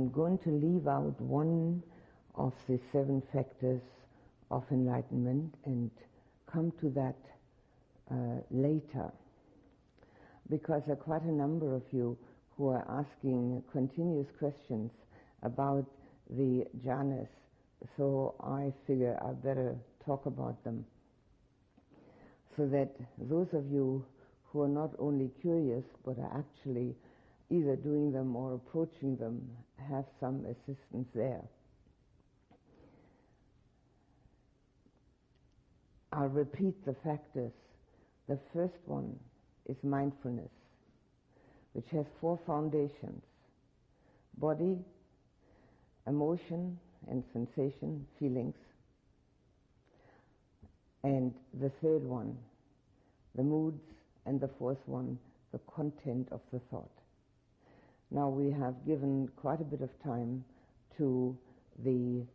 I'm going to leave out one of the 7 factors of enlightenment and come to that later, because there are quite a number of you who are asking continuous questions about the jhanas, so I figure I better talk about them, so that those of you who are not only curious but are actually either doing them or approaching them have some assistance there. I'll repeat the factors. The first one is mindfulness, which has 4 foundations: body, emotion and sensation, feelings. And the third one, the moods, and the fourth one, the content of the thought. Now we have given quite a bit of time to the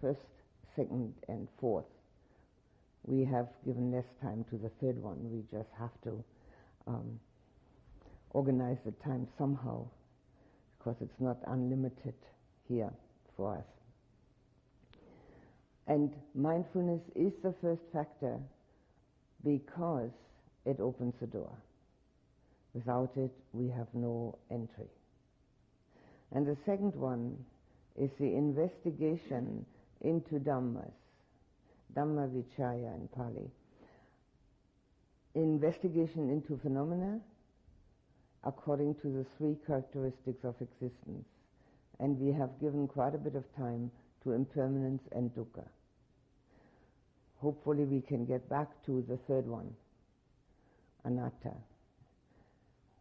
first, second and fourth. We have given less time to the third one. We just have to organize the time somehow, because it's not unlimited here for us. And mindfulness is the first factor because it opens the door. Without it, we have no entry. And the second one is the investigation into Dhammas, Dhamma Vichara in Pali. Investigation into phenomena according to the 3 characteristics of existence. And we have given quite a bit of time to impermanence and dukkha. Hopefully we can get back to the third one, anatta,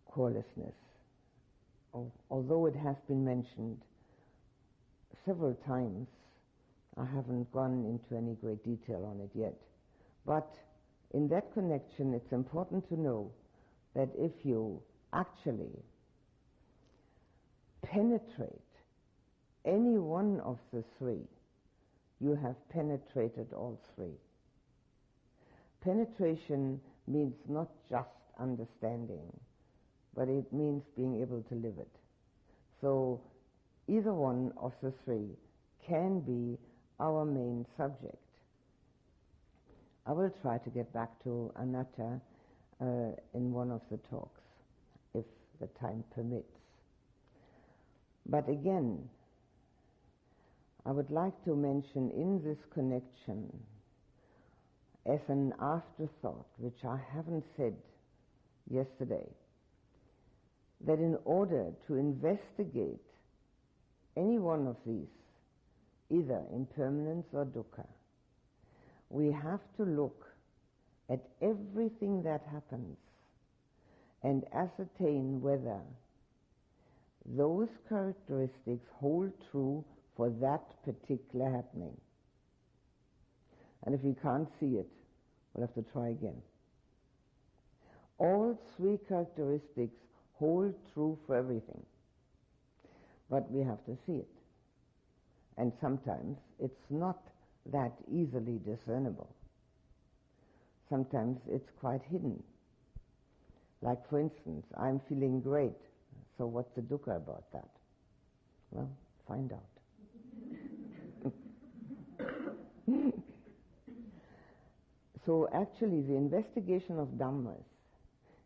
corelessness. Although it has been mentioned several times, I haven't gone into any great detail on it yet. But in that connection, it's important to know that if you actually penetrate any one of the 3, you have penetrated all 3. Penetration means not just understanding, but it means being able to live it. So either one of the 3 can be our main subject. I will try to get back to anatta in one of the talks, if the time permits. But again, I would like to mention in this connection, as an afterthought, which I haven't said yesterday, that in order to investigate any one of these, either impermanence or dukkha, we have to look at everything that happens and ascertain whether those characteristics hold true for that particular happening. And if we can't see it, we'll have to try again. All 3 characteristics hold true for everything, but we have to see it. And sometimes it's not that easily discernible. Sometimes it's quite hidden. Like, for instance, I'm feeling great, so what's the dukkha about that? Well, find out. So actually the investigation of Dhammas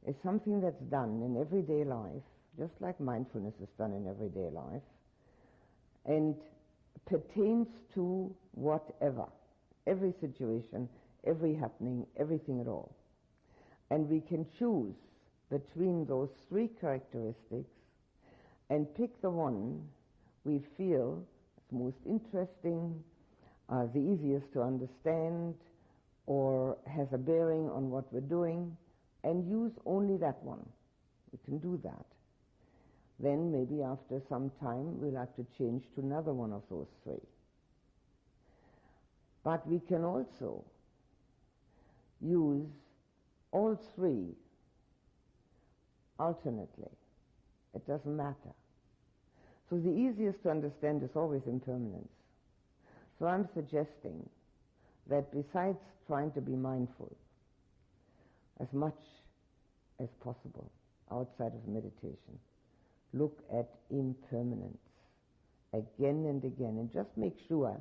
is something that's done in everyday life, just like mindfulness is done in everyday life, and pertains to whatever, every situation, every happening, everything at all. And we can choose between those 3 characteristics and pick the one we feel is most interesting, the easiest to understand, or has a bearing on what we're doing, and use only that one. We can do that. Then maybe after some time we'll have to change to another one of those 3. But we can also use all 3 alternately. It doesn't matter. So the easiest to understand is always impermanence. So I'm suggesting that besides trying to be mindful as much as possible outside of meditation, look at impermanence again and again, and just make sure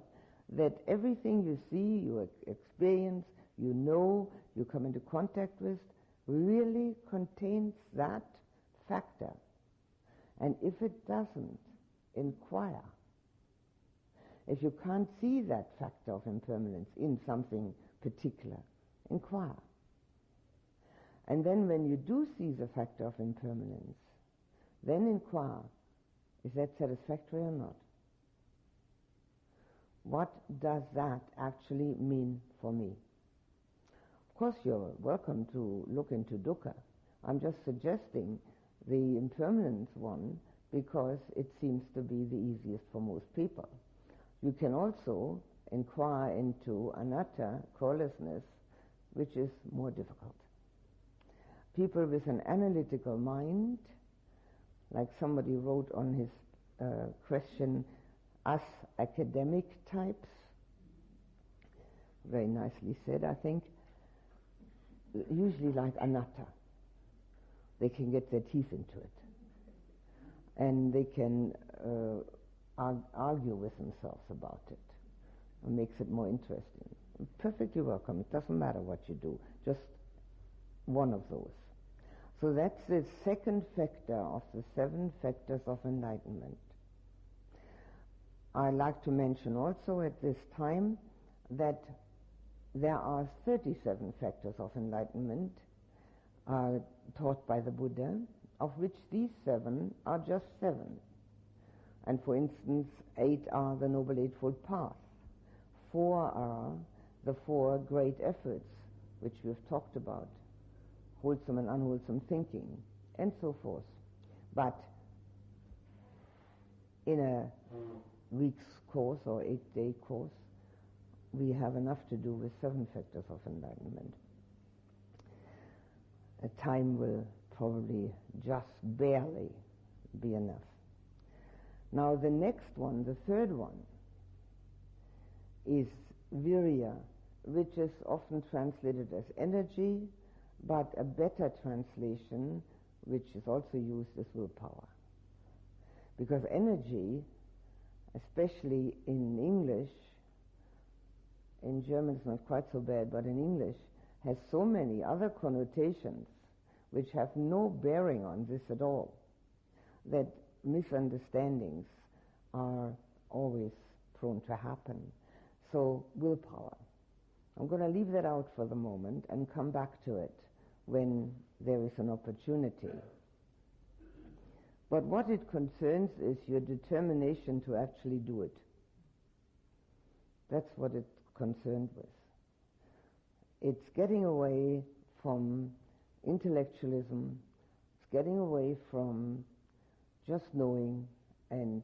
that everything you see, you experience, you know, you come into contact with, really contains that factor. And if it doesn't, inquire. If you can't see that factor of impermanence in something particular, inquire. And then when you do see the factor of impermanence, then inquire, is that satisfactory or not? What does that actually mean for me? Of course, you're welcome to look into dukkha. I'm just suggesting the impermanence one because it seems to be the easiest for most people. You can also inquire into anatta, corelessness, which is more difficult. People with an analytical mind, like somebody wrote on his question, us academic types, very nicely said, I think, usually like anatta. They can get their teeth into it. And they can argue with themselves about it. It makes it more interesting. Perfectly welcome. It doesn't matter what you do. Just one of those. So that's the second factor of the 7 factors of enlightenment. I like to mention also at this time that there are 37 factors of enlightenment taught by the Buddha, of which these 7 are just 7. And for instance, 8 are the Noble Eightfold Path. 4 are the 4 great efforts, which we've talked about, wholesome and unwholesome thinking, and so forth. But in a week's course or 8-day course, we have enough to do with 7 factors of enlightenment. A time will probably just barely be enough. Now the next one, the third one, is virya, which is often translated as energy, but a better translation, which is also used, is willpower. Because energy, especially in English, in German it's not quite so bad, but in English, has so many other connotations which have no bearing on this at all, that misunderstandings are always prone to happen. So, willpower. I'm going to leave that out for the moment and come back to it when there is an opportunity. But what it concerns is your determination to actually do it. That's what it's concerned with. It's getting away from intellectualism. It's getting away from just knowing and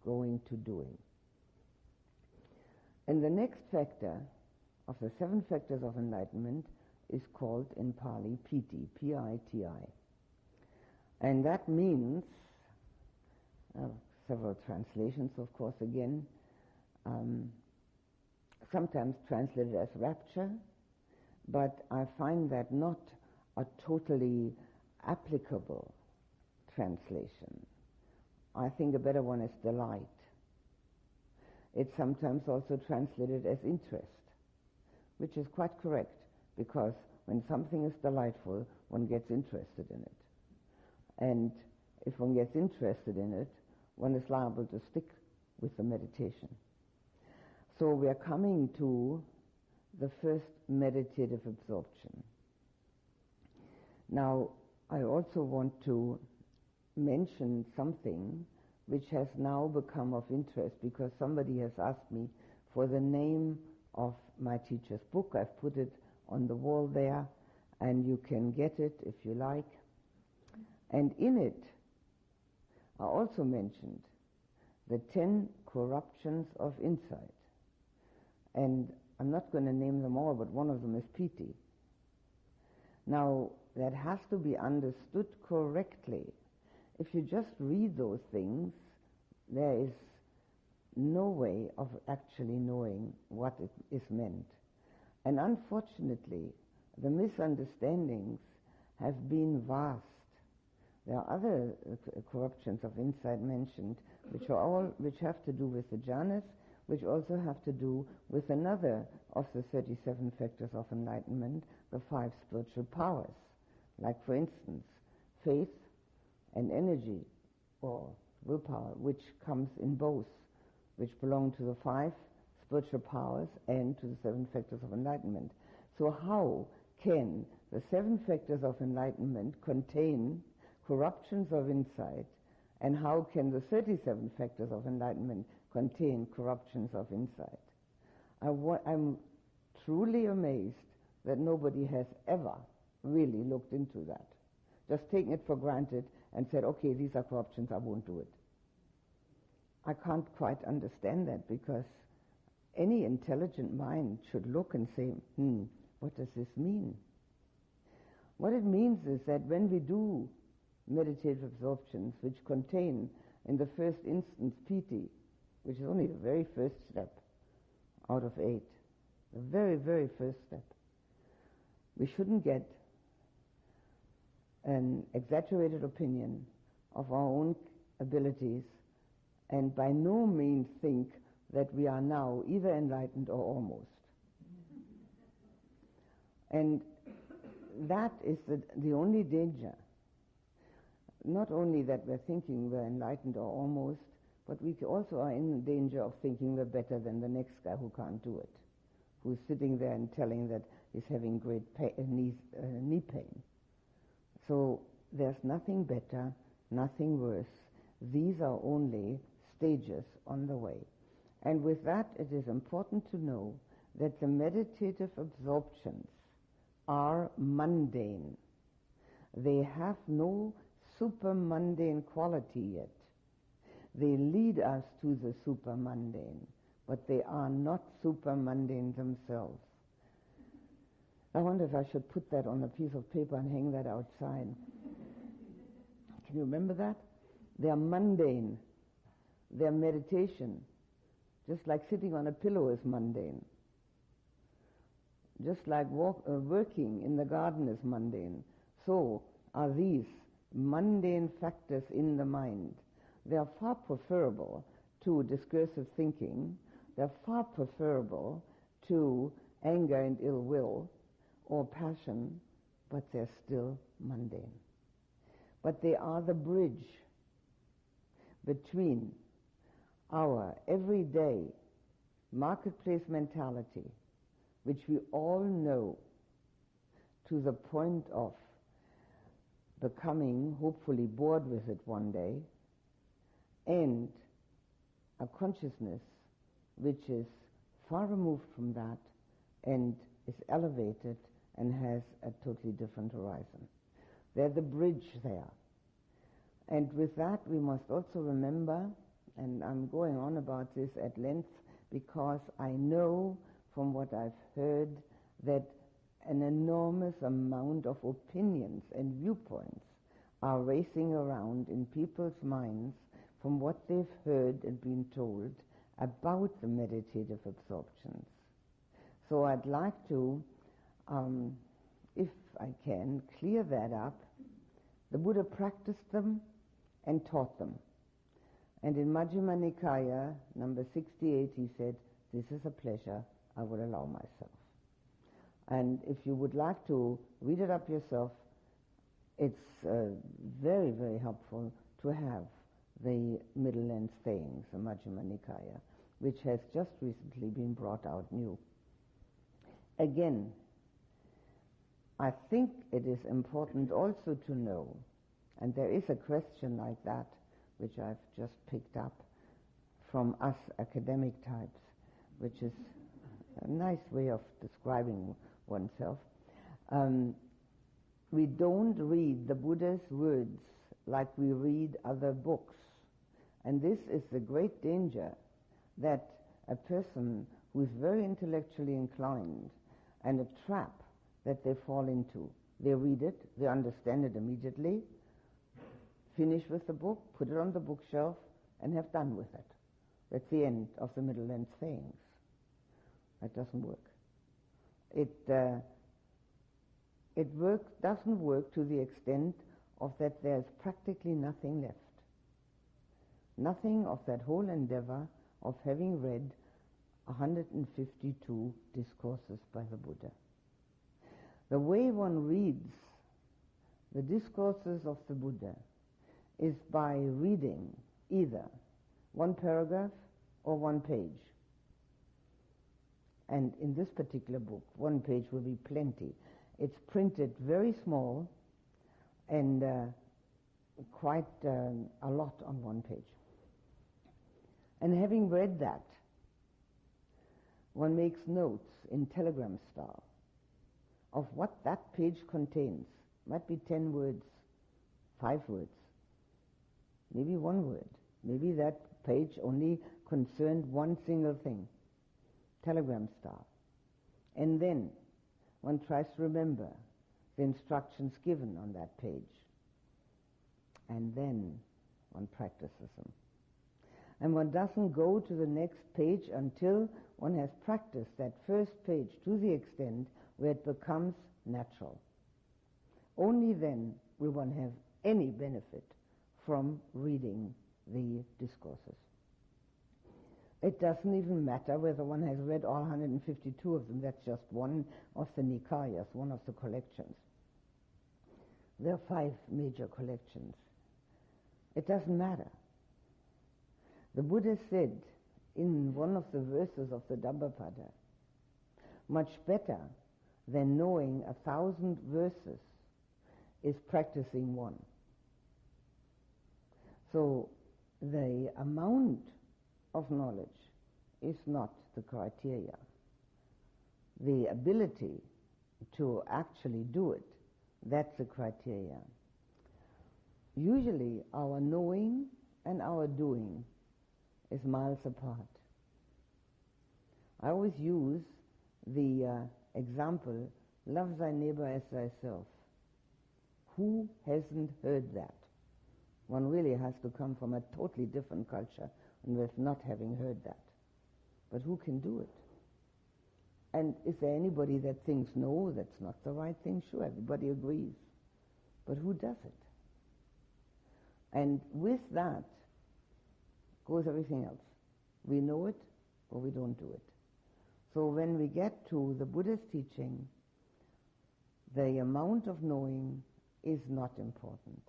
going to doing. And the next factor of the 7 factors of enlightenment is called in Pali Piti, P-I-T-I. And that means, several translations of course again, sometimes translated as rapture, but I find that not a totally applicable translation. I think a better one is delight. It's sometimes also translated as interest, which is quite correct, because when something is delightful, one gets interested in it. And if one gets interested in it, one is liable to stick with the meditation. So we are coming to the first meditative absorption. Now, I also want to mention something which has now become of interest, because somebody has asked me for the name of my teacher's book. I've put it on the wall there, and you can get it if you like. And in it, I also mentioned the 10 corruptions of insight. And I'm not going to name them all, but one of them is piti. Now, that has to be understood correctly. If you just read those things, there is no way of actually knowing what it is meant. And unfortunately, the misunderstandings have been vast. There are other corruptions of insight mentioned, which have to do with the jhanas, which also have to do with another of the 37 factors of enlightenment, the 5 spiritual powers. Like, for instance, faith and energy, or willpower, which comes in both, which belong to the 5 spiritual powers and to the 7 factors of enlightenment. So how can the 7 factors of enlightenment contain corruptions of insight, and how can the 37 factors of enlightenment contain corruptions of insight? I'm truly amazed that nobody has ever really looked into that. Just taken it for granted and said, okay, these are corruptions, I won't do it. I can't quite understand that, because any intelligent mind should look and say, what does this mean? What it means is that when we do meditative absorptions, which contain, in the first instance, piti, which is only the very first step out of 8, the very, very first step, we shouldn't get an exaggerated opinion of our own abilities, and by no means think that we are now either enlightened or almost. And that is the only danger. Not only that we're thinking we're enlightened or almost, but we also are in danger of thinking we're better than the next guy who can't do it, who's sitting there and telling that he's having great knee pain. So there's nothing better, nothing worse. These are only stages on the way. And with that, it is important to know that the meditative absorptions are mundane. They have no super mundane quality yet. They lead us to the super mundane, but they are not super mundane themselves. I wonder if I should put that on a piece of paper and hang that outside. Can you remember that? They are mundane. They are meditation. Just like sitting on a pillow is mundane. Just like working in the garden is mundane. So are these mundane factors in the mind. They are far preferable to discursive thinking. They are far preferable to anger and ill will or passion, but they're still mundane. But they are the bridge between our everyday marketplace mentality, which we all know, to the point of becoming hopefully bored with it one day, and a consciousness which is far removed from that and is elevated and has a totally different horizon. They're the bridge there. And with that we must also remember, and I'm going on about this at length because I know from what I've heard that an enormous amount of opinions and viewpoints are racing around in people's minds from what they've heard and been told about the meditative absorptions. So I'd like to, if I can, clear that up. The Buddha practiced them and taught them. And in Majjhima Nikaya, number 68, he said, this is a pleasure I will allow myself. And if you would like to read it up yourself, it's very, very helpful to have the middle length sayings, the Majjhima Nikaya, which has just recently been brought out new. Again, I think it is important also to know, and there is a question like that, which I've just picked up from us academic types, which is a nice way of describing oneself. We don't read the Buddha's words like we read other books. And this is the great danger, that a person who is very intellectually inclined, and a trap that they fall into. They read it, they understand it immediately, finish with the book, put it on the bookshelf, and have done with it. That's the end of the middle length sayings. That doesn't work. It doesn't work to the extent of that there's practically nothing left. Nothing of that whole endeavor of having read 152 discourses by the Buddha. The way one reads the discourses of the Buddha is by reading either one paragraph or one page. And in this particular book, one page will be plenty. It's printed very small and quite a lot on one page. And having read that, one makes notes in telegram style of what that page contains. Might be 10 words, 5 words, maybe 1 word. Maybe that page only concerned one single thing, telegram style. And then one tries to remember the instructions given on that page. And then one practices them. And one doesn't go to the next page until one has practiced that first page to the extent where it becomes natural. Only then will one have any benefit from reading the discourses. It doesn't even matter whether one has read all 152 of them. That's just one of the Nikayas, one of the collections. There are 5 major collections. It doesn't matter. The Buddha said in one of the verses of the Dhammapada, much better than knowing 1,000 verses is practicing one. So the amount of knowledge is not the criteria. The ability to actually do it, that's the criteria. Usually our knowing and our doing is miles apart. I always use the example, love thy neighbor as thyself. Who hasn't heard that? One really has to come from a totally different culture and with not having heard that. But who can do it? And is there anybody that thinks, no, that's not the right thing? Sure, everybody agrees. But who does it? And with that goes everything else. We know it or we don't do it. So when we get to the Buddha's teaching, the amount of knowing is not important.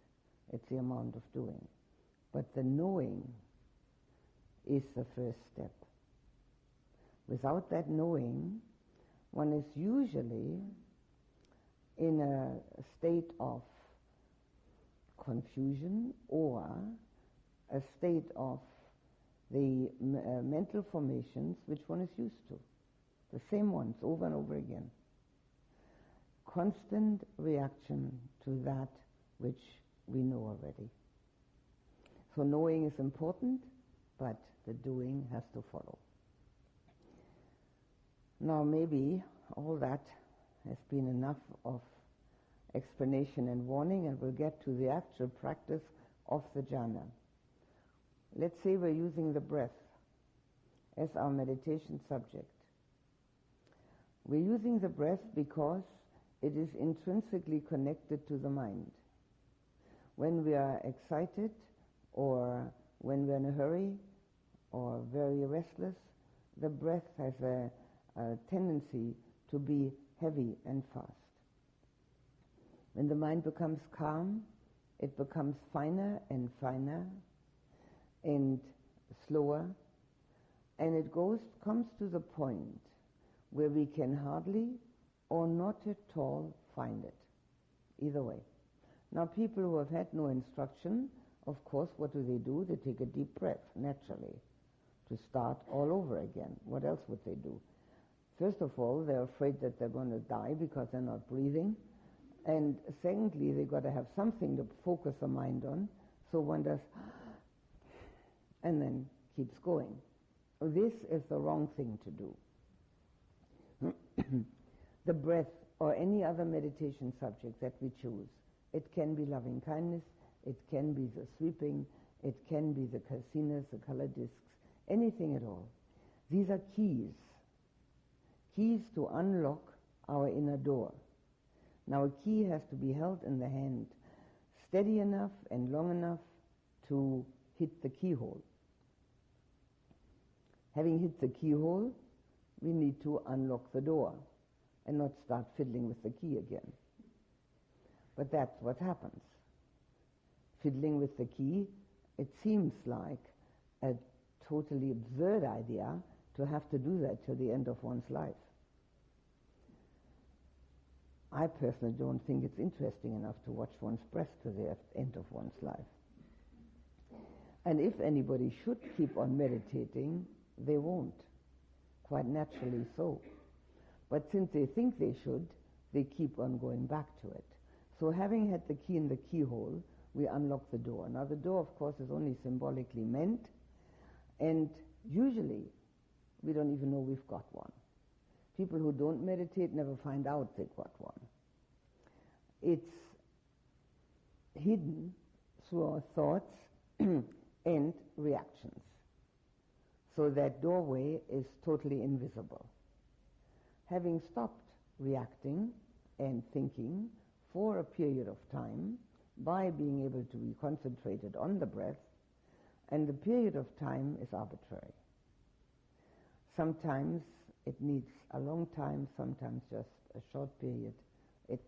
It's the amount of doing. But the knowing is the first step. Without that knowing, one is usually in a state of confusion or a state of the mental formations which one is used to. The same ones over and over again. Constant reaction to that which we know already. So knowing is important, but the doing has to follow. Now maybe all that has been enough of explanation and warning, and we'll get to the actual practice of the jhana. Let's say we're using the breath as our meditation subject. We're using the breath because it is intrinsically connected to the mind. When we are excited or when we're in a hurry or very restless, the breath has a tendency to be heavy and fast. When the mind becomes calm, it becomes finer and finer and slower, and it comes to the point where we can hardly or not at all find it. Either way. Now people who have had no instruction, of course, what do? They take a deep breath, naturally, to start all over again. What else would they do? First of all, they're afraid that they're going to die because they're not breathing. And secondly, they've got to have something to focus the mind on. So one does, and then keeps going. This is the wrong thing to do. The breath or any other meditation subject that we choose, it can be loving kindness, it can be the sweeping, it can be the kasinas, the color discs, anything at all. These are keys to unlock our inner door. Now a key has to be held in the hand steady enough and long enough to hit the keyhole. Having hit the keyhole, we need to unlock the door and not start fiddling with the key again. But that's what happens. Fiddling with the key, it seems like a totally absurd idea to have to do that till the end of one's life. I personally don't think it's interesting enough to watch one's breath to the end of one's life. And if anybody should keep on meditating, they won't. Quite naturally so. But since they think they should, they keep on going back to it. So having had the key in the keyhole, we unlock the door. Now the door, of course, is only symbolically meant, and usually we don't even know we've got one. People who don't meditate never find out they've got one. It's hidden through our thoughts and reactions. So that doorway is totally invisible. Having stopped reacting and thinking for a period of time by being able to be concentrated on the breath, and the period of time is arbitrary. Sometimes it needs a long time, sometimes just a short period. It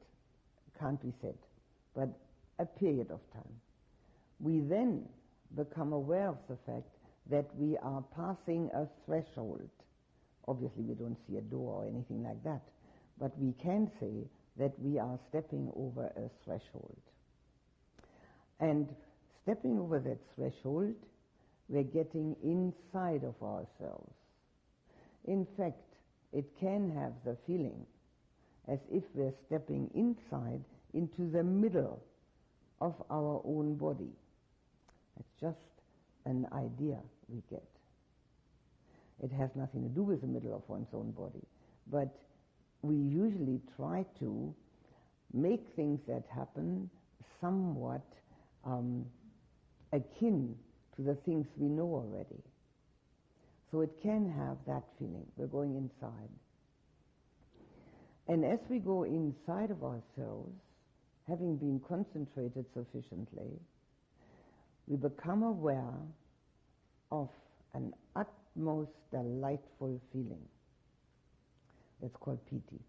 can't be said, but a period of time. We then become aware of the fact that we are passing a threshold. Obviously we don't see a door or anything like that, but we can say that we are stepping over a threshold. And stepping over that threshold, we're getting inside of ourselves. In fact, it can have the feeling as if we're stepping inside into the middle of our own body. It's just an idea we get. It has nothing to do with the middle of one's own body, but we usually try to make things that happen somewhat akin to the things we know already. So it can have that feeling. We're going inside. And as we go inside of ourselves, having been concentrated sufficiently, we become aware of an utmost delightful feeling. It's called piti.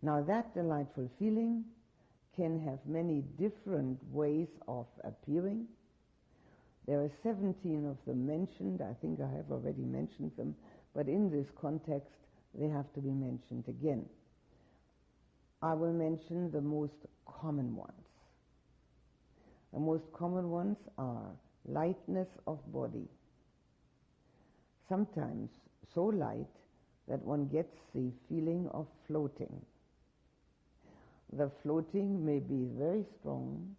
Now that delightful feeling can have many different ways of appearing. There are 17 of them mentioned. I think I have already mentioned them, but in this context they have to be mentioned again. I will mention the most common ones. The most common ones are lightness of body. Sometimes so light that one gets the feeling of floating. The floating may be very strong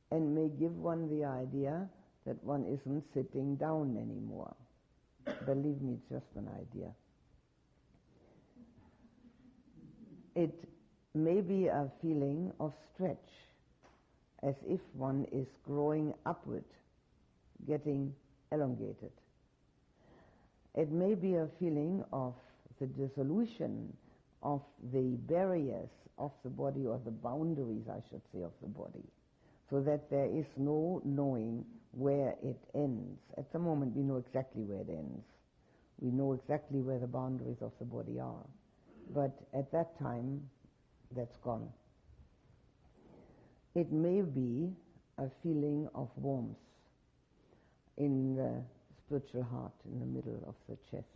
and may give one the idea that one isn't sitting down anymore. Believe me, it's just an idea. It may be a feeling of stretch, as if one is growing upward, getting elongated. It may be a feeling of the dissolution of the barriers of the body, or the boundaries, I should say, of the body, so that there is no knowing where it ends. At the moment we know exactly where it ends. We know exactly where the boundaries of the body are. But at that time, that's gone. It may be a feeling of warmth in the spiritual heart, in the middle of the chest.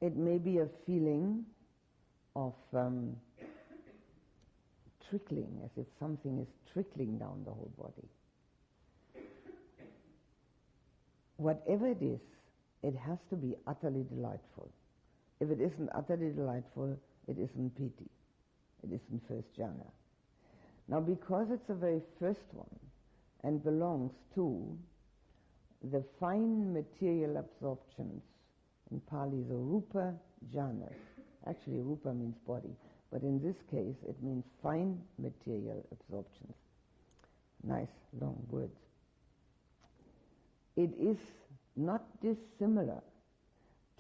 It may be a feeling of trickling, as if something is trickling down the whole body. Whatever it is, it has to be utterly delightful. If it isn't utterly delightful, it isn't piti. It isn't first jhana. Now, because it's the very first one and belongs to the fine material absorptions, in Pali the rupa jhanas. Actually, rupa means body, but in this case it means fine material absorptions. Nice long words. It is not dissimilar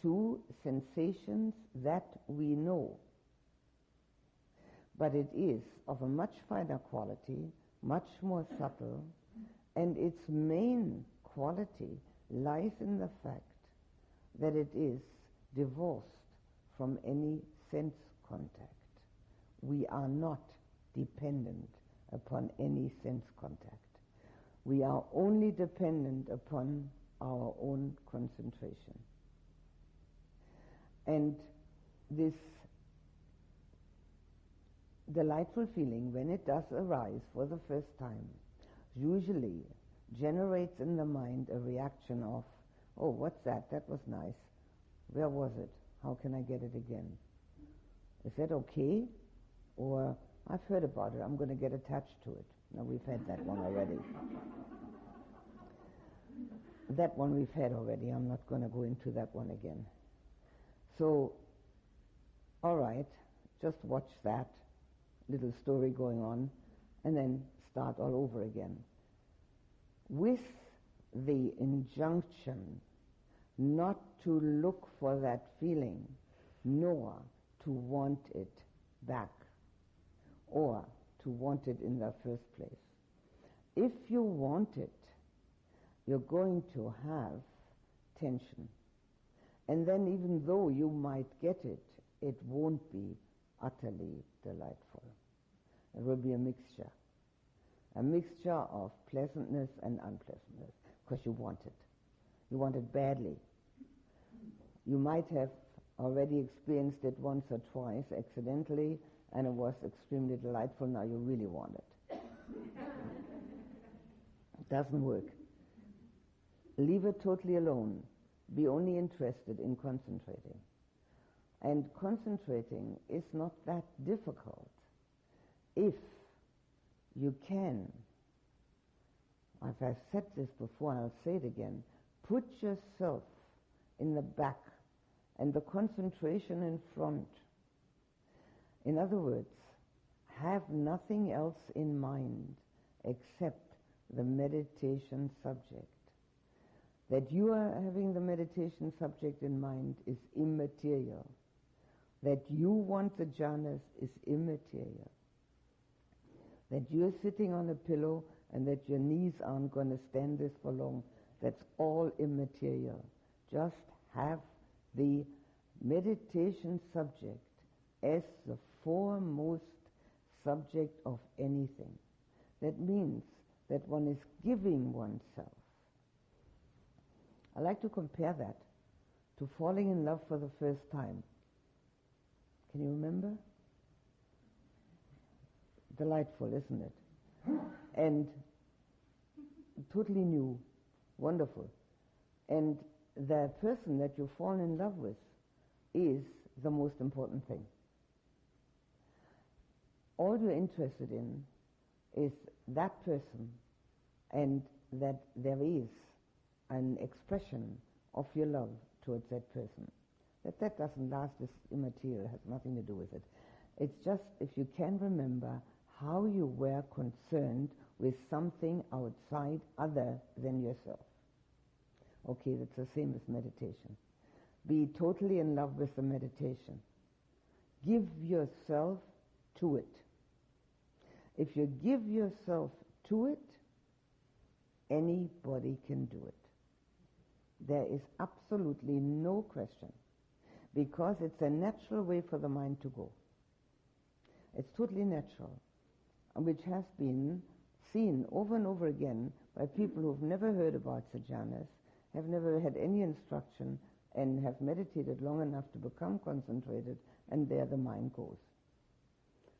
to sensations that we know. but it is of a much finer quality, much more subtle, and its main quality lies in the fact that it is divorced from any sense contact. We are not dependent upon any sense contact. We are only dependent upon our own concentration. And this delightful feeling, when it does arise for the first time, usually generates in the mind a reaction of, oh, what's that? That was nice. Where was it? How can I get it again? Is that okay? Or, I've heard about it, I'm going to get attached to it. Now, we've had that one already. That one we've had already. I'm not going to go into that one again. So, all right, just watch that little story going on and then start all over again. With the injunction not to look for that feeling, nor to want it back, or to want it in the first place. If you want it, you're going to have tension. And then even though you might get it, it won't be utterly delightful. It will be a mixture of pleasantness and unpleasantness, because you want it. You want it badly. You might have already experienced it once or twice accidentally, and it was extremely delightful. Now you really want it. It doesn't work. Leave it totally alone. Be only interested in concentrating. And concentrating is not that difficult if you can. If I've said this before, I'll say it again. Put yourself in the back and the concentration in front. In other words, have nothing else in mind except the meditation subject. That you are having the meditation subject in mind is immaterial. That you want the jhanas is immaterial. That you're sitting on a pillow and that your knees aren't going to stand this for long, that's all immaterial. Just have the meditation subject as the foremost subject of anything. That means that one is giving oneself. I like to compare that to falling in love for the first time. Can you remember? Delightful, isn't it? And totally new, wonderful. And the person that you fall in love with is the most important thing. All you're interested in is that person, and that there is an expression of your love towards that person. That doesn't last is immaterial, has nothing to do with it. It's just if you can remember how you were concerned with something outside other than yourself. Okay, that's the same as meditation. Be totally in love with the meditation. Give yourself to it. If you give yourself to it, anybody can do it. There is absolutely no question, because it's a natural way for the mind to go. It's totally natural, which has been seen over and over again by people who've never heard about the jhanas, have never had any instruction, and have meditated long enough to become concentrated, and there the mind goes.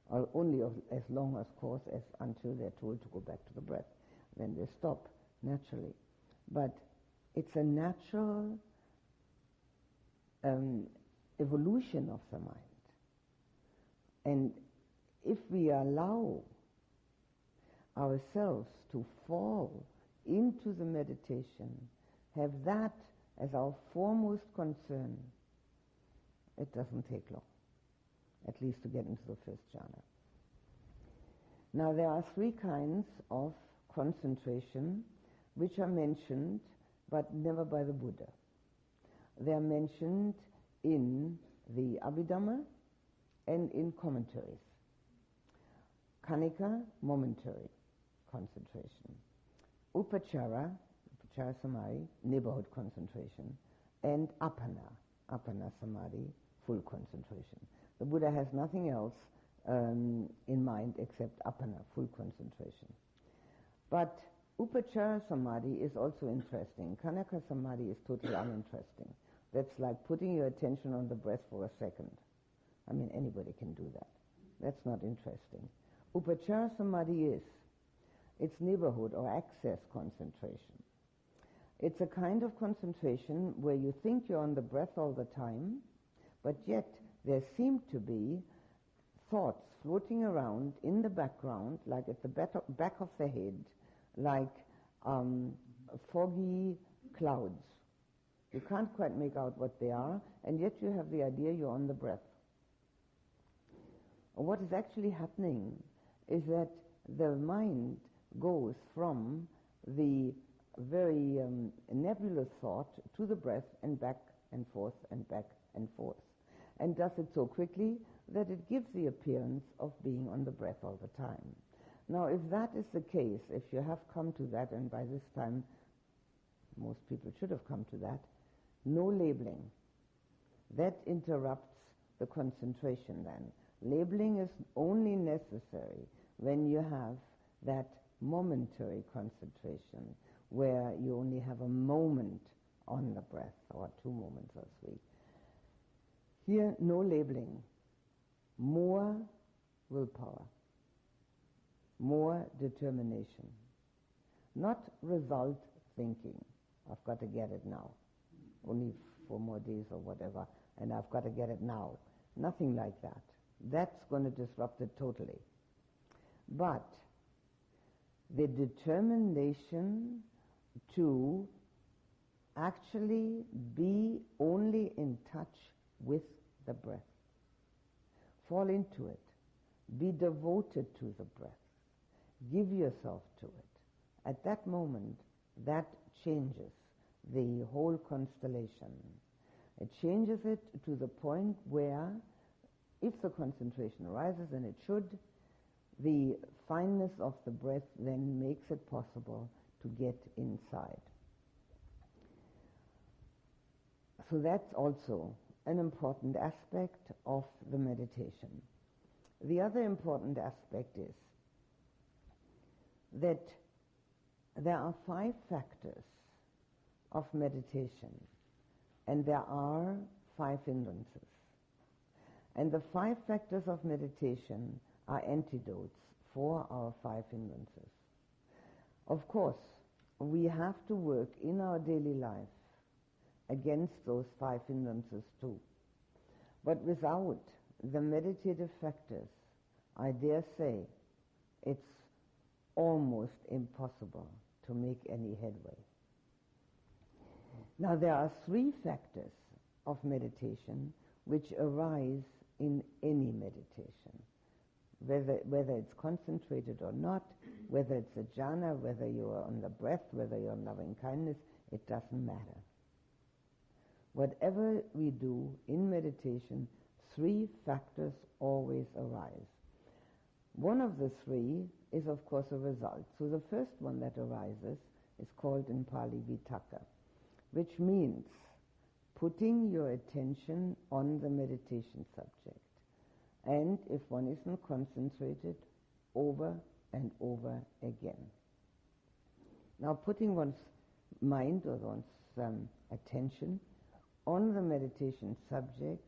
Or only as long, of course, as until they're told to go back to the breath. Then they stop naturally. But it's a natural evolution of the mind. And if we allow ourselves to fall into the meditation, have that as our foremost concern, it doesn't take long, at least to get into the first jhana. Now there are three kinds of concentration which are mentioned, but never by the Buddha. They are mentioned in the Abhidhamma and in commentaries. Khanika, momentary concentration. Upachara samadhi, neighborhood concentration. And apana samadhi, full concentration. The Buddha has nothing else in mind except apana, full concentration. But upachara samadhi is also interesting. Khanika samadhi is totally uninteresting. That's like putting your attention on the breath for a second. I mean, anybody can do that. That's not interesting. Upachara samadhi is. It's neighborhood or access concentration. It's a kind of concentration where you think you're on the breath all the time, but yet there seem to be thoughts floating around in the background, like at the back of the head, like foggy clouds. You can't quite make out what they are, and yet you have the idea you're on the breath. What is actually happening is that the mind goes from the very nebulous thought to the breath and back and forth and back and forth, and does it so quickly that it gives the appearance of being on the breath all the time. Now, if that is the case, if you have come to that, and by this time most people should have come to that, no labeling. That interrupts the concentration then. Labeling is only necessary when you have that momentary concentration, where you only have a moment on the breath, or 2 moments or 3. Here, no labeling. More willpower. More determination. Not result thinking. I've got to get it now. Only 4 more days or whatever, and I've got to get it now. Nothing like that. That's going to disrupt it totally. But the determination to actually be only in touch with the breath. Fall into it. Be devoted to the breath. Give yourself to it. At that moment, that changes the whole constellation. It changes it to the point where, if the concentration arises, and it should, the fineness of the breath then makes it possible to get inside. So that's also an important aspect of the meditation. The other important aspect is that there are 5 factors of meditation, and there are 5 hindrances. And the 5 factors of meditation are antidotes for our 5 hindrances. Of course, we have to work in our daily life against those 5 hindrances too. But without the meditative factors, I dare say it's almost impossible to make any headway. Now, there are 3 factors of meditation which arise in any meditation. Whether it's concentrated or not, whether it's a jhana, whether you're on the breath, whether you're on loving kindness, it doesn't matter. Whatever we do in meditation, 3 factors always arise. One of the 3 is, of course, a result. So the first one that arises is called in Pali Vitakka, which means putting your attention on the meditation subject. And if one isn't concentrated, over and over again. Now, putting one's mind or one's attention on the meditation subject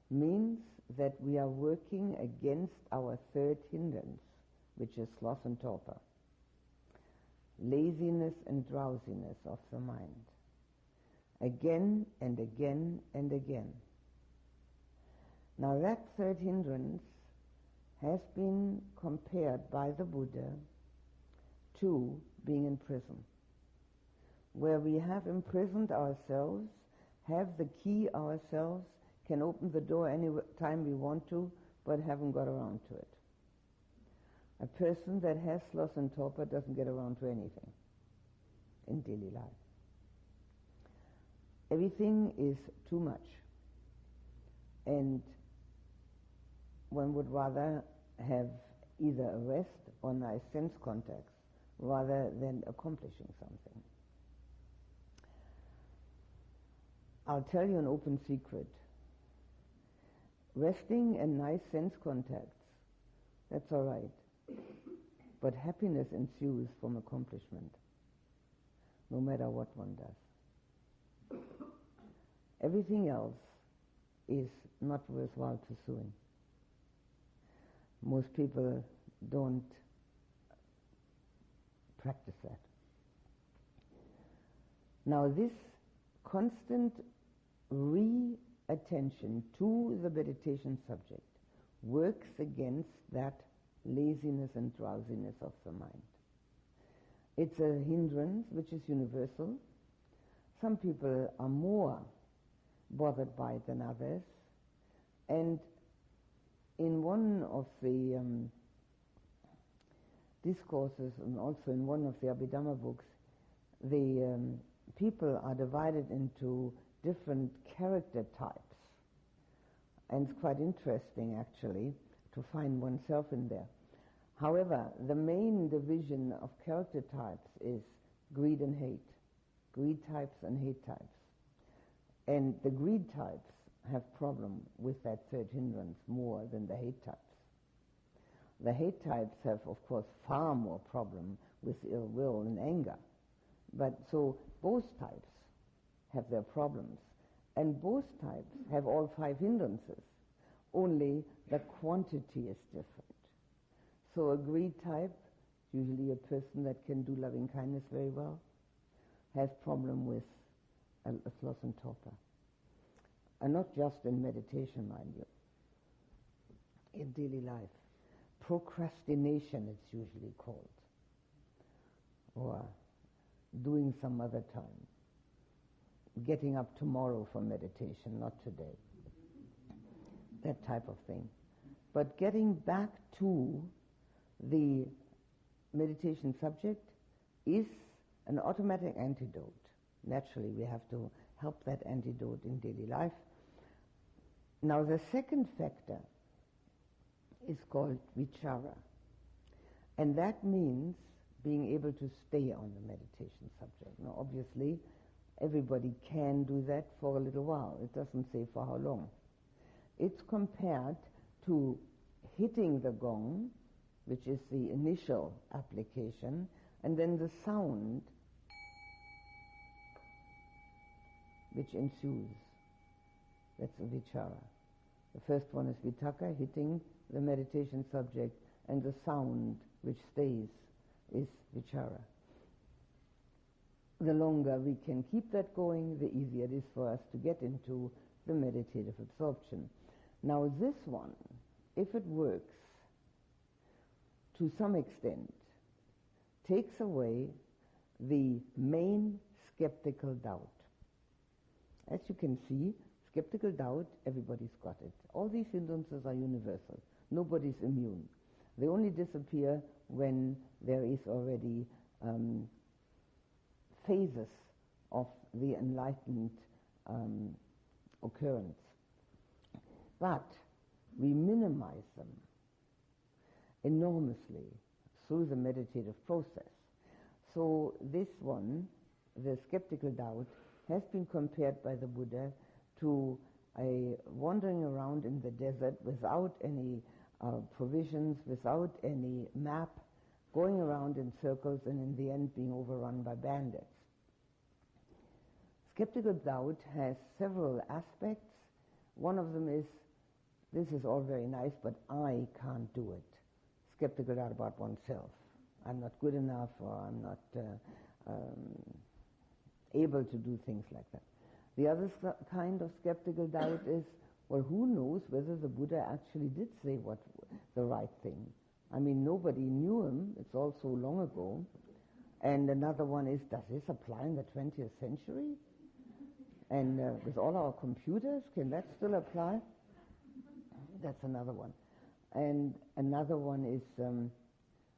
means that we are working against our 3rd hindrance, which is sloth and torpor, laziness and drowsiness of the mind, again and again and again. Now, that 3rd hindrance has been compared by the Buddha to being in prison, where we have imprisoned ourselves, have the key ourselves, can open the door any time we want to, but haven't got around to it. A person that has sloth and torpor doesn't get around to anything in daily life. Everything is too much, and one would rather have either a rest or nice sense contacts rather than accomplishing something. I'll tell you an open secret. Resting and nice sense contacts, that's all right. But happiness ensues from accomplishment, no matter what one does. Everything else is not worthwhile pursuing. Most people don't practice that. Now this constant attention to the meditation subject works against that laziness and drowsiness of the mind. It's a hindrance which is universal. Some people are more bothered by it than others, and in one of the discourses and also in one of the Abhidhamma books, the people are divided into different character types. And it's quite interesting, actually, to find oneself in there. However, the main division of character types is greed and hate. Greed types and hate types. And the greed types have problem with that third hindrance more than the hate types. The hate types have, of course, far more problem with ill will and anger. But so both types have their problems. And both types have all 5 hindrances. Only the quantity is different. So a greed type, usually a person that can do loving kindness very well, has problem with a sloth and torpor. And not just in meditation, mind you. In daily life. Procrastination, it's usually called. Or doing some other time. Getting up tomorrow for meditation, not today. That type of thing. But getting back to the meditation subject is an automatic antidote. Naturally, we have to help that antidote in daily life. Now, the second factor is called Vichara. And that means being able to stay on the meditation subject. Now, obviously, everybody can do that for a little while. It doesn't say for how long. It's compared to hitting the gong, which is the initial application, and then the sound which ensues. That's a Vichara. The first one is Vitaka, hitting the meditation subject, and the sound which stays is Vichara. The longer we can keep that going, the easier it is for us to get into the meditative absorption. Now this one, if it works to some extent, takes away the main skeptical doubt. As you can see, skeptical doubt, everybody's got it. All these hindrances are universal. Nobody's immune. They only disappear when there is already phases of the enlightened occurrence. But we minimize them enormously through the meditative process. So this one, the skeptical doubt, has been compared by the Buddha to a wandering around in the desert without any provisions, without any map, going around in circles and in the end being overrun by bandits. Skeptical doubt has several aspects. One of them is, this is all very nice, but I can't do it. Skeptical doubt about oneself. I'm not good enough, or I'm not able to do things like that. The other kind of skeptical doubt is, well, who knows whether the Buddha actually did say what the right thing. I mean, nobody knew him. It's all so long ago. And another one is, does this apply in the 20th century? And with all our computers, can that still apply? That's another one. And another one is,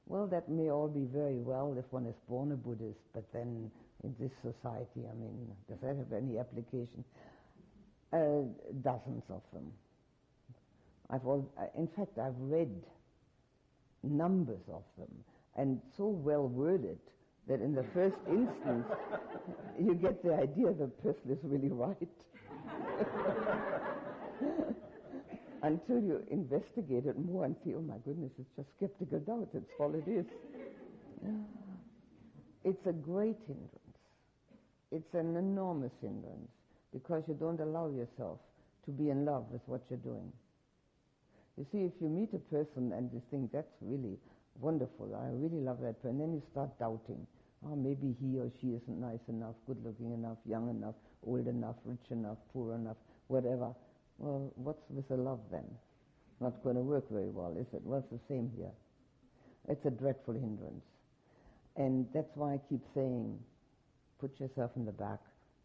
well, that may all be very well if one is born a Buddhist, but then in this society, I mean, does that have any application? Dozens of them. In fact, I've read numbers of them, and so well worded that in the first instance you get the idea the person is really right. Until you investigate it more and see, oh my goodness, it's just skeptical doubt, that's all it is. It's a great hindrance. It's an enormous hindrance, because you don't allow yourself to be in love with what you're doing. You see, if you meet a person and you think, that's really wonderful, I really love that person, and then you start doubting, oh, maybe he or she isn't nice enough, good looking enough, young enough, old enough, rich enough, poor enough, whatever. Well, what's with the love then? Not going to work very well, is it? Well, it's the same here. It's a dreadful hindrance. And that's why I keep saying, put yourself in the back,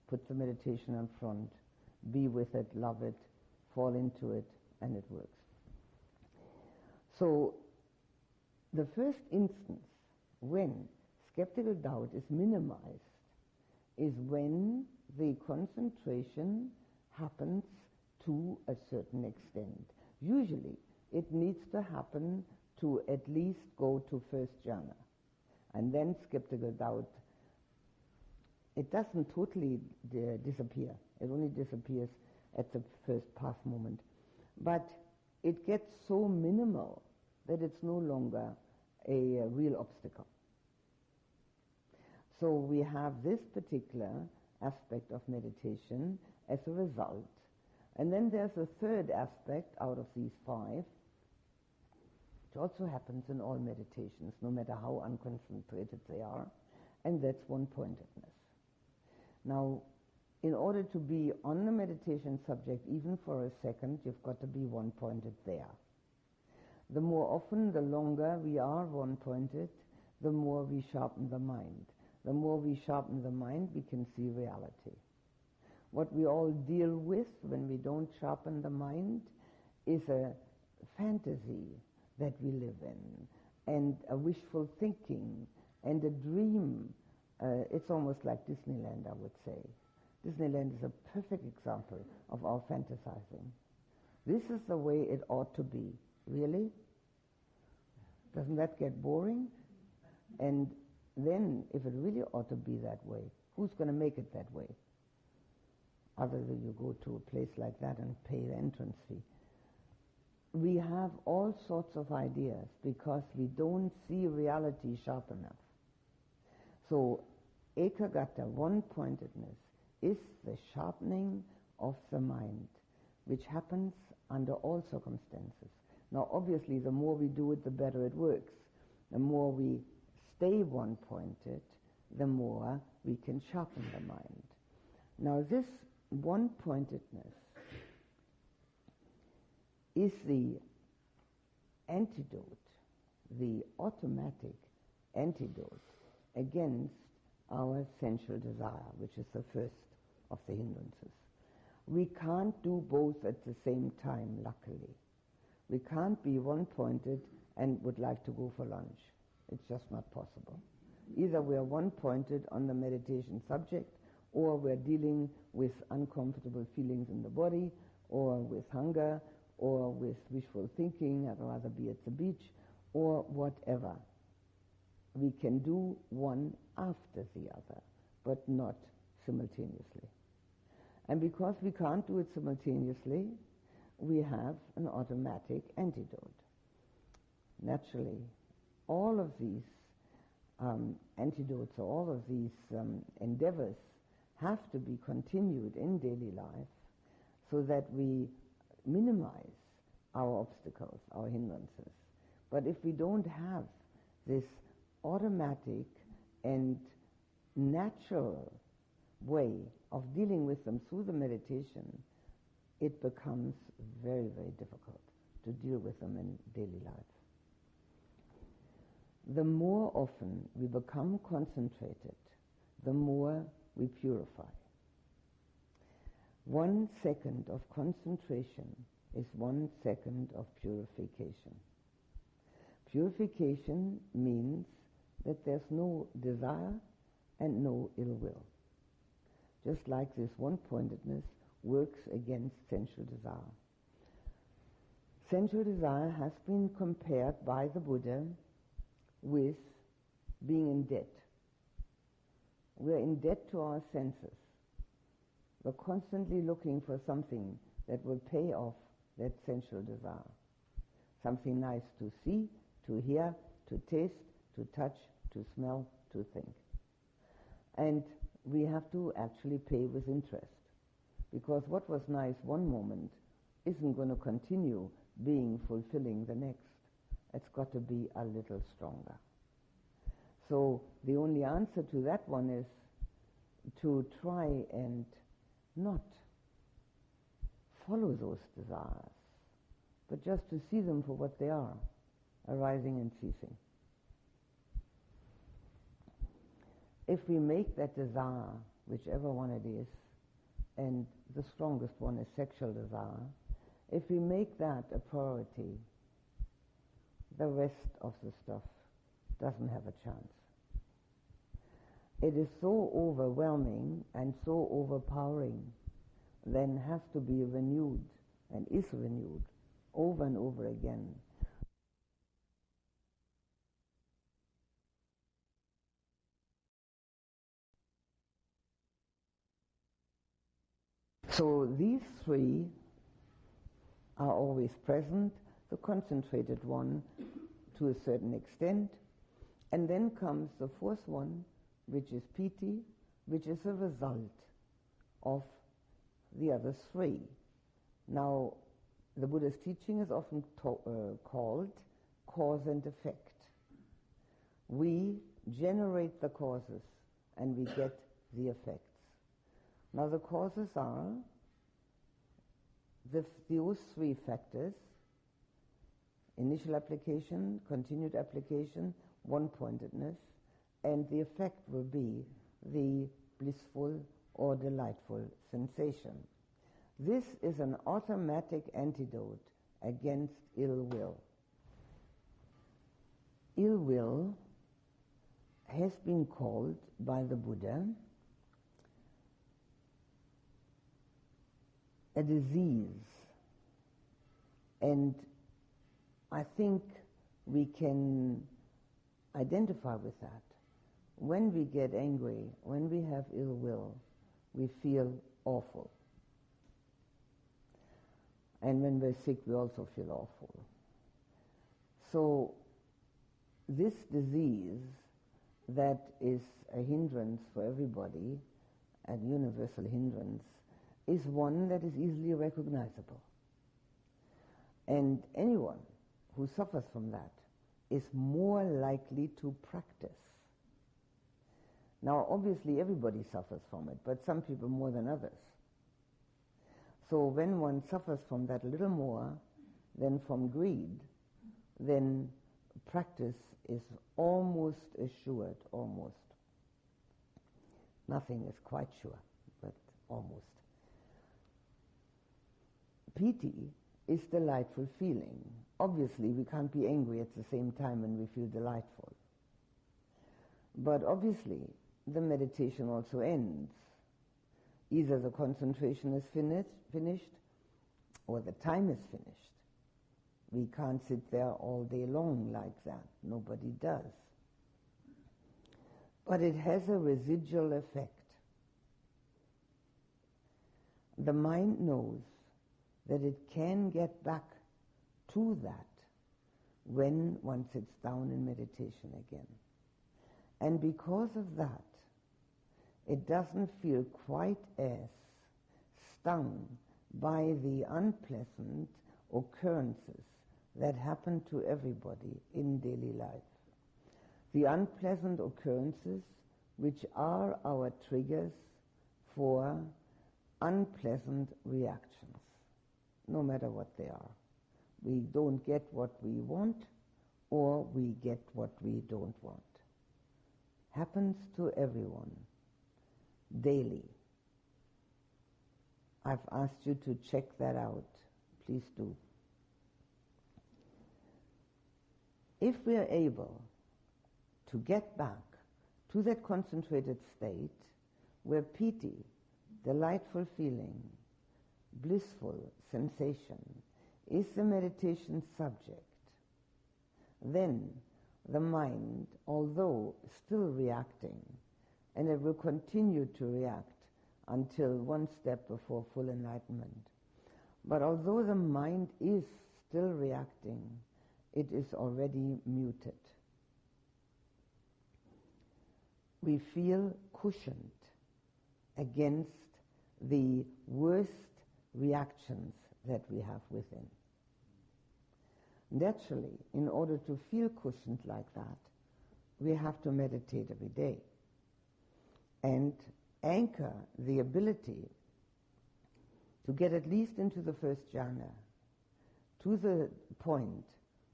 put the meditation in front, be with it, love it, fall into it, and it works. So, the first instance when skeptical doubt is minimized is when the concentration happens to a certain extent. Usually, it needs to happen to at least go to first jhana. And then skeptical doubt, it doesn't totally disappear. It only disappears at the first path moment. But it gets so minimal that it's no longer a real obstacle. So we have this particular aspect of meditation as a result. And then there's a third aspect out of these five, which also happens in all meditations, no matter how unconcentrated they are, and that's one-pointedness. Now, in order to be on the meditation subject, even for a second, you've got to be one-pointed there. The more often, the longer we are one-pointed, the more we sharpen the mind. The more we sharpen the mind, we can see reality. What we all deal with when we don't sharpen the mind is a fantasy that we live in, and a wishful thinking, and a dream. It's almost like Disneyland, I would say. Disneyland is a perfect example of our fantasizing. This is the way it ought to be. Really? Doesn't that get boring? And then, if it really ought to be that way, who's going to make it that way? Other than you go to a place like that and pay the entrance fee. We have all sorts of ideas because we don't see reality sharp enough. So, ekagata, one-pointedness, is the sharpening of the mind, which happens under all circumstances. Now, obviously, the more we do it, the better it works. The more we stay one-pointed, the more we can sharpen the mind. Now, this one-pointedness is the antidote, the automatic antidote against our sensual desire, which is the first of the hindrances. We can't do both at the same time, luckily. We can't be one-pointed and would like to go for lunch. It's just not possible. Either we are one-pointed on the meditation subject, or we're dealing with uncomfortable feelings in the body, or with hunger, or with wishful thinking, I'd rather be at the beach, or whatever. We can do one after the other, but not simultaneously. And because we can't do it simultaneously, we have an automatic antidote. Naturally, all of these antidotes, or all of these endeavors have to be continued in daily life so that we minimize our obstacles, our hindrances. But if we don't have this automatic and natural way of dealing with them through the meditation, it becomes very, very difficult to deal with them in daily life. The more often we become concentrated, the more we purify. 1 second of concentration is 1 second of purification. Purification means that there's no desire and no ill will. Just like this one-pointedness works against sensual desire. Sensual desire has been compared by the Buddha with being in debt. We're in debt to our senses. We're constantly looking for something that will pay off that sensual desire. Something nice to see, to hear, to taste, to touch, to smell, to think. And we have to actually pay with interest. Because what was nice one moment isn't going to continue being fulfilling the next. It's got to be a little stronger. So the only answer to that one is to try and not follow those desires, but just to see them for what they are, arising and ceasing. If we make that desire, whichever one it is, and the strongest one is sexual desire, if we make that a priority, the rest of the stuff doesn't have a chance. It is so overwhelming and so overpowering, then has to be renewed and is renewed over and over again. So these three are always present, the concentrated one to a certain extent, and then comes the fourth one, which is piti, which is a result of the other three. Now, the Buddha's teaching is often called cause and effect. We generate the causes and we get the effects. Now, the causes are those three factors: initial application, continued application, one-pointedness, and the effect will be the blissful or delightful sensation. This is an automatic antidote against ill will. Ill will has been called by the Buddha a disease, and I think we can identify with that. When we get angry, when we have ill will, we feel awful. And when we're sick, we also feel awful. So this disease that is a hindrance for everybody, a universal hindrance, is one that is easily recognizable. And anyone who suffers from that is more likely to practice. Now, obviously, everybody suffers from it, but some people more than others. So when one suffers from that a little more than from greed, then practice is almost assured, almost. Nothing is quite sure, but almost. Piti is delightful feeling. Obviously, we can't be angry at the same time when we feel delightful. But obviously, the meditation also ends. Either the concentration is finished or the time is finished. We can't sit there all day long like that. Nobody does. But it has a residual effect. The mind knows that it can get back to that when one sits down in meditation again. And because of that, it doesn't feel quite as stung by the unpleasant occurrences that happen to everybody in daily life. The unpleasant occurrences which are our triggers for unpleasant reactions, no matter what they are. We don't get what we want, or we get what we don't want. Happens to everyone, daily. I've asked you to check that out. Please do. If we are able to get back to that concentrated state where piti, delightful feeling, blissful sensation, is the meditation subject, then the mind, although still reacting, and it will continue to react until one step before full enlightenment, but although the mind is still reacting, it is already muted. We feel cushioned against the worst reactions that we have within. Naturally, in order to feel cushioned like that, we have to meditate every day and anchor the ability to get at least into the first jhana, to the point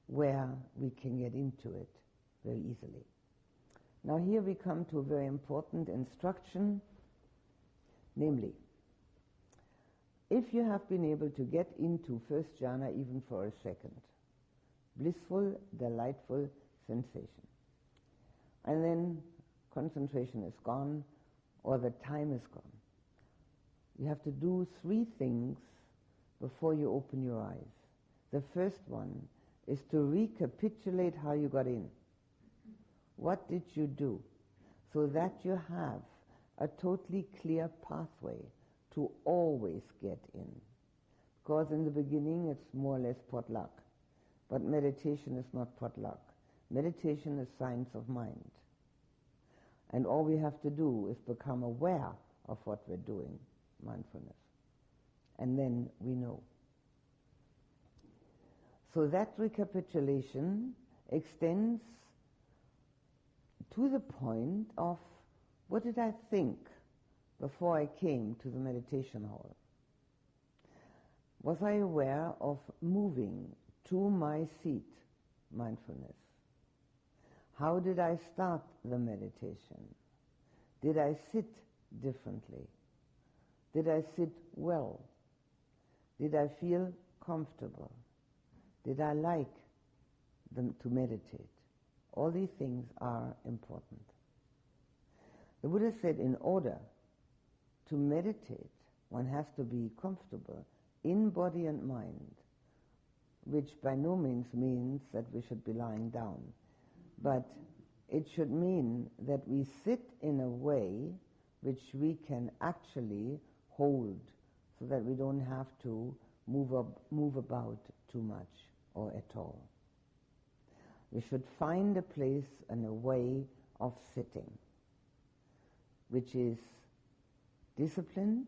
where we can get into it very easily. Now here we come to a very important instruction, namely, if you have been able to get into first jhana even for a second, blissful, delightful sensation, and then concentration is gone or the time is gone, you have to do 3 things before you open your eyes. The first one is to recapitulate how you got in. What did you do? So that you have a totally clear pathway to always get in. Because in the beginning it's more or less potluck. But meditation is not potluck. Meditation is science of mind. And all we have to do is become aware of what we're doing, mindfulness. And then we know. So that recapitulation extends to the point of, what did I think before I came to the meditation hall? Was I aware of moving to my seat, mindfulness? How did I start the meditation? Did I sit differently? Did I sit well? Did I feel comfortable? Did I like them to meditate? All these things are important. The Buddha said in order to meditate, one has to be comfortable in body and mind, which by no means means that we should be lying down, but it should mean that we sit in a way which we can actually hold, so that we don't have to move about too much or at all. We should find a place and a way of sitting which is disciplined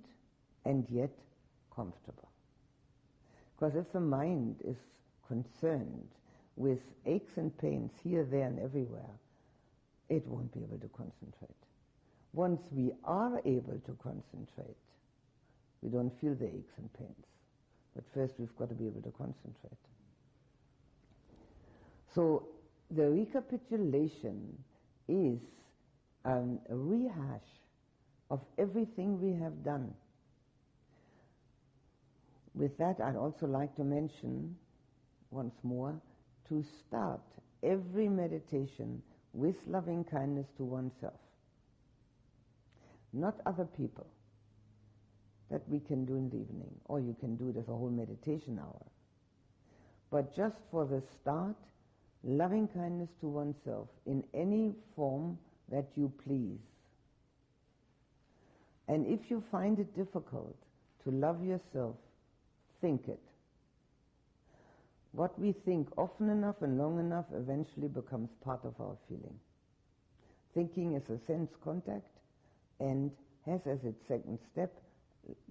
and yet comfortable. Because if the mind is concerned with aches and pains here, there and everywhere, it won't be able to concentrate. Once we are able to concentrate, we don't feel the aches and pains. But first we've got to be able to concentrate. So the recapitulation is a rehash of everything we have done. With that, I'd also like to mention once more to start every meditation with loving kindness to oneself. Not other people. That we can do in the evening, or you can do it as a whole meditation hour. But just for the start, loving kindness to oneself in any form that you please. And if you find it difficult to love yourself, think it. What we think often enough and long enough eventually becomes part of our feeling. Thinking is a sense contact and has as its second step,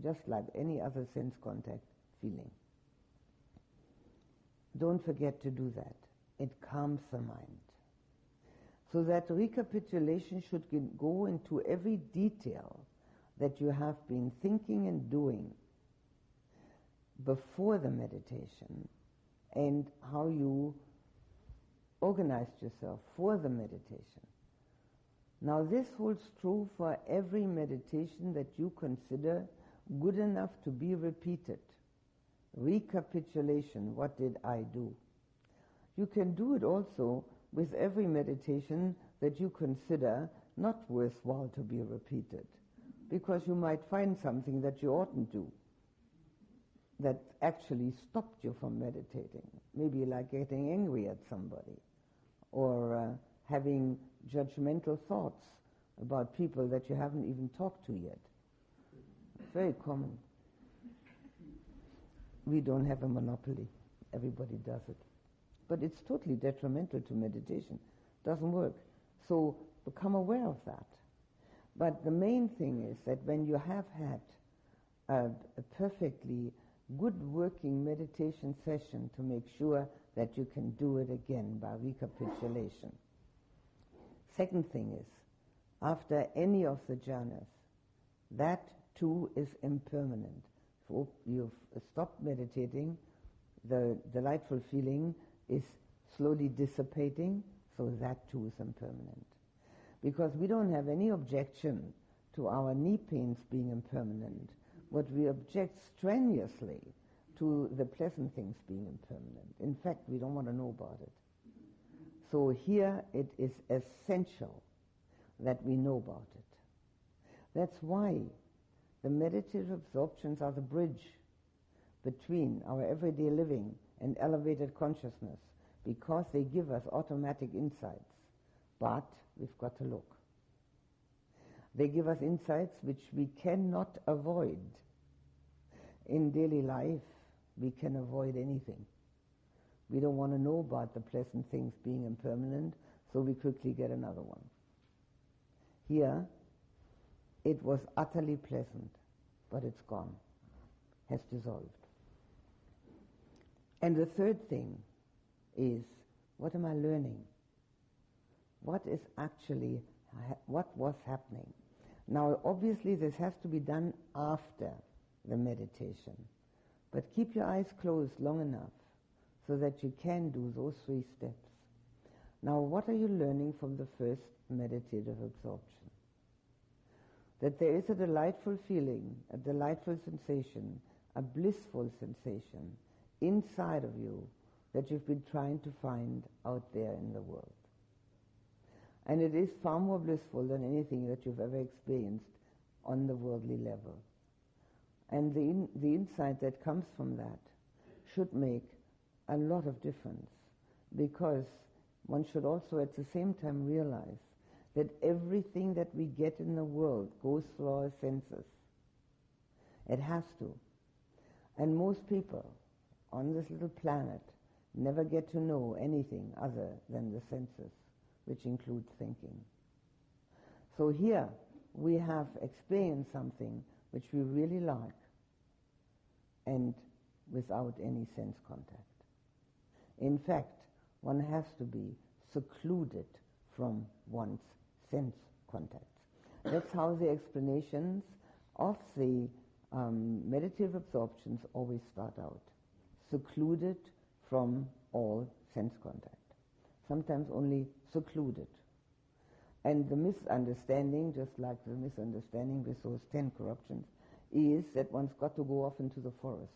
just like any other sense contact, feeling. Don't forget to do that. It calms the mind. So that recapitulation should go into every detail that you have been thinking and doing before the meditation, and how you organized yourself for the meditation. Now this holds true for every meditation that you consider good enough to be repeated. Recapitulation, what did I do? You can do it also with every meditation that you consider not worthwhile to be repeated, because you might find something that you oughtn't do. that actually stopped you from meditating. Maybe like getting angry at somebody, or having judgmental thoughts about people that you haven't even talked to yet. It's very common. We don't have a monopoly. Everybody does it. But it's totally detrimental to meditation. Doesn't work. So become aware of that. But the main thing is that when you have had a perfectly good working meditation session, to make sure that you can do it again by recapitulation. Second thing is, after any of the jhanas, that too is impermanent. If you've stopped meditating, the delightful feeling is slowly dissipating, so that too is impermanent. Because we don't have any objection to our knee pains being impermanent, but we object strenuously to the pleasant things being impermanent. In fact, we don't want to know about it. So here it is essential that we know about it. That's why the meditative absorptions are the bridge between our everyday living and elevated consciousness, because they give us automatic insights. But we've got to look. They give us insights which we cannot avoid. In daily life, we can avoid anything. We don't want to know about the pleasant things being impermanent, so we quickly get another one. Here, it was utterly pleasant, but it's gone, has dissolved. And the third thing is, what am I learning? What was happening? Now, obviously, this has to be done after the meditation. But keep your eyes closed long enough so that you can do those 3 steps. Now, what are you learning from the first meditative absorption? That there is a delightful feeling, a delightful sensation, a blissful sensation inside of you that you've been trying to find out there in the world. And it is far more blissful than anything that you've ever experienced on the worldly level. And the insight that comes from that should make a lot of difference, because one should also at the same time realize that everything that we get in the world goes through our senses. It has to. And most people on this little planet never get to know anything other than the senses, which includes thinking. So here we have experienced something which we really like, and without any sense contact. In fact, one has to be secluded from one's sense contacts. That's how the explanations of the meditative absorptions always start out. Secluded from all sense contact. Sometimes only secluded. And the misunderstanding, just like the misunderstanding with those 10 corruptions, is that one's got to go off into the forest.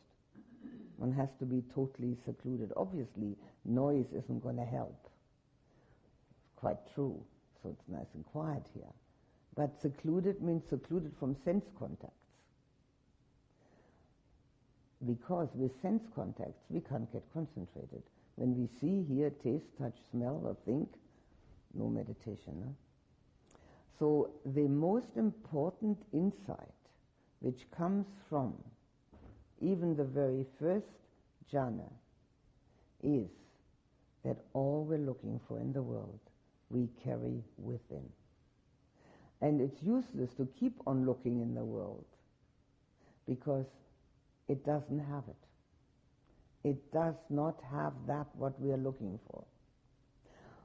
One has to be totally secluded. Obviously, noise isn't going to help. It's quite true, so it's nice and quiet here. But secluded means secluded from sense contacts. Because with sense contacts, we can't get concentrated. When we see, hear, taste, touch, smell, or think, no meditation. No? So the most important insight which comes from even the very first jhana is that all we're looking for in the world we carry within. And it's useless to keep on looking in the world because it doesn't have it. It does not have that what we are looking for.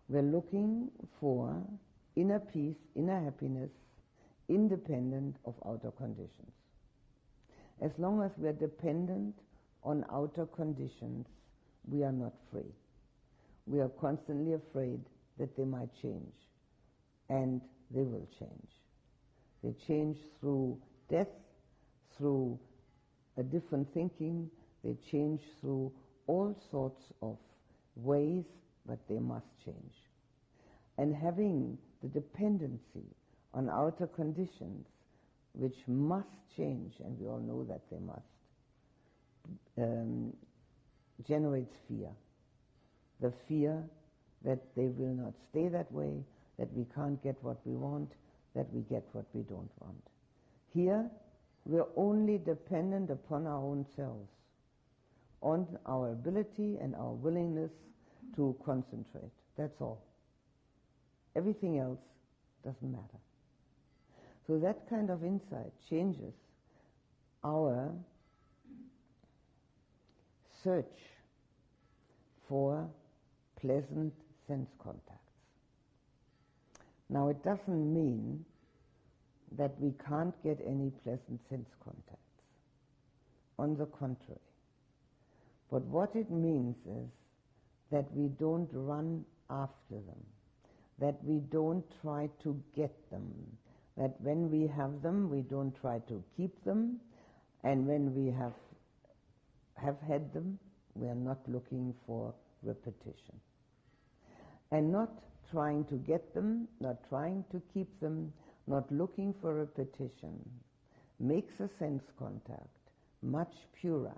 We're looking for inner peace, inner happiness, independent of outer conditions. As long as we are dependent on outer conditions, we are not free. We are constantly afraid that they might change, and they will change. They change through death, through a different thinking, they change through all sorts of ways, but they must change. And having the dependency on outer conditions, which must change, and we all know that they must, generates fear. The fear that they will not stay that way, that we can't get what we want, that we get what we don't want. Here, we're only dependent upon our own selves, on our ability and our willingness to concentrate. That's all. Everything else doesn't matter. So that kind of insight changes our search for pleasant sense contacts. Now, it doesn't mean that we can't get any pleasant sense contacts. On the contrary. But what it means is that we don't run after them, that we don't try to get them, that when we have them, we don't try to keep them, and when we have had them, we are not looking for repetition. And not trying to get them, not trying to keep them, not looking for repetition, makes a sense contact much purer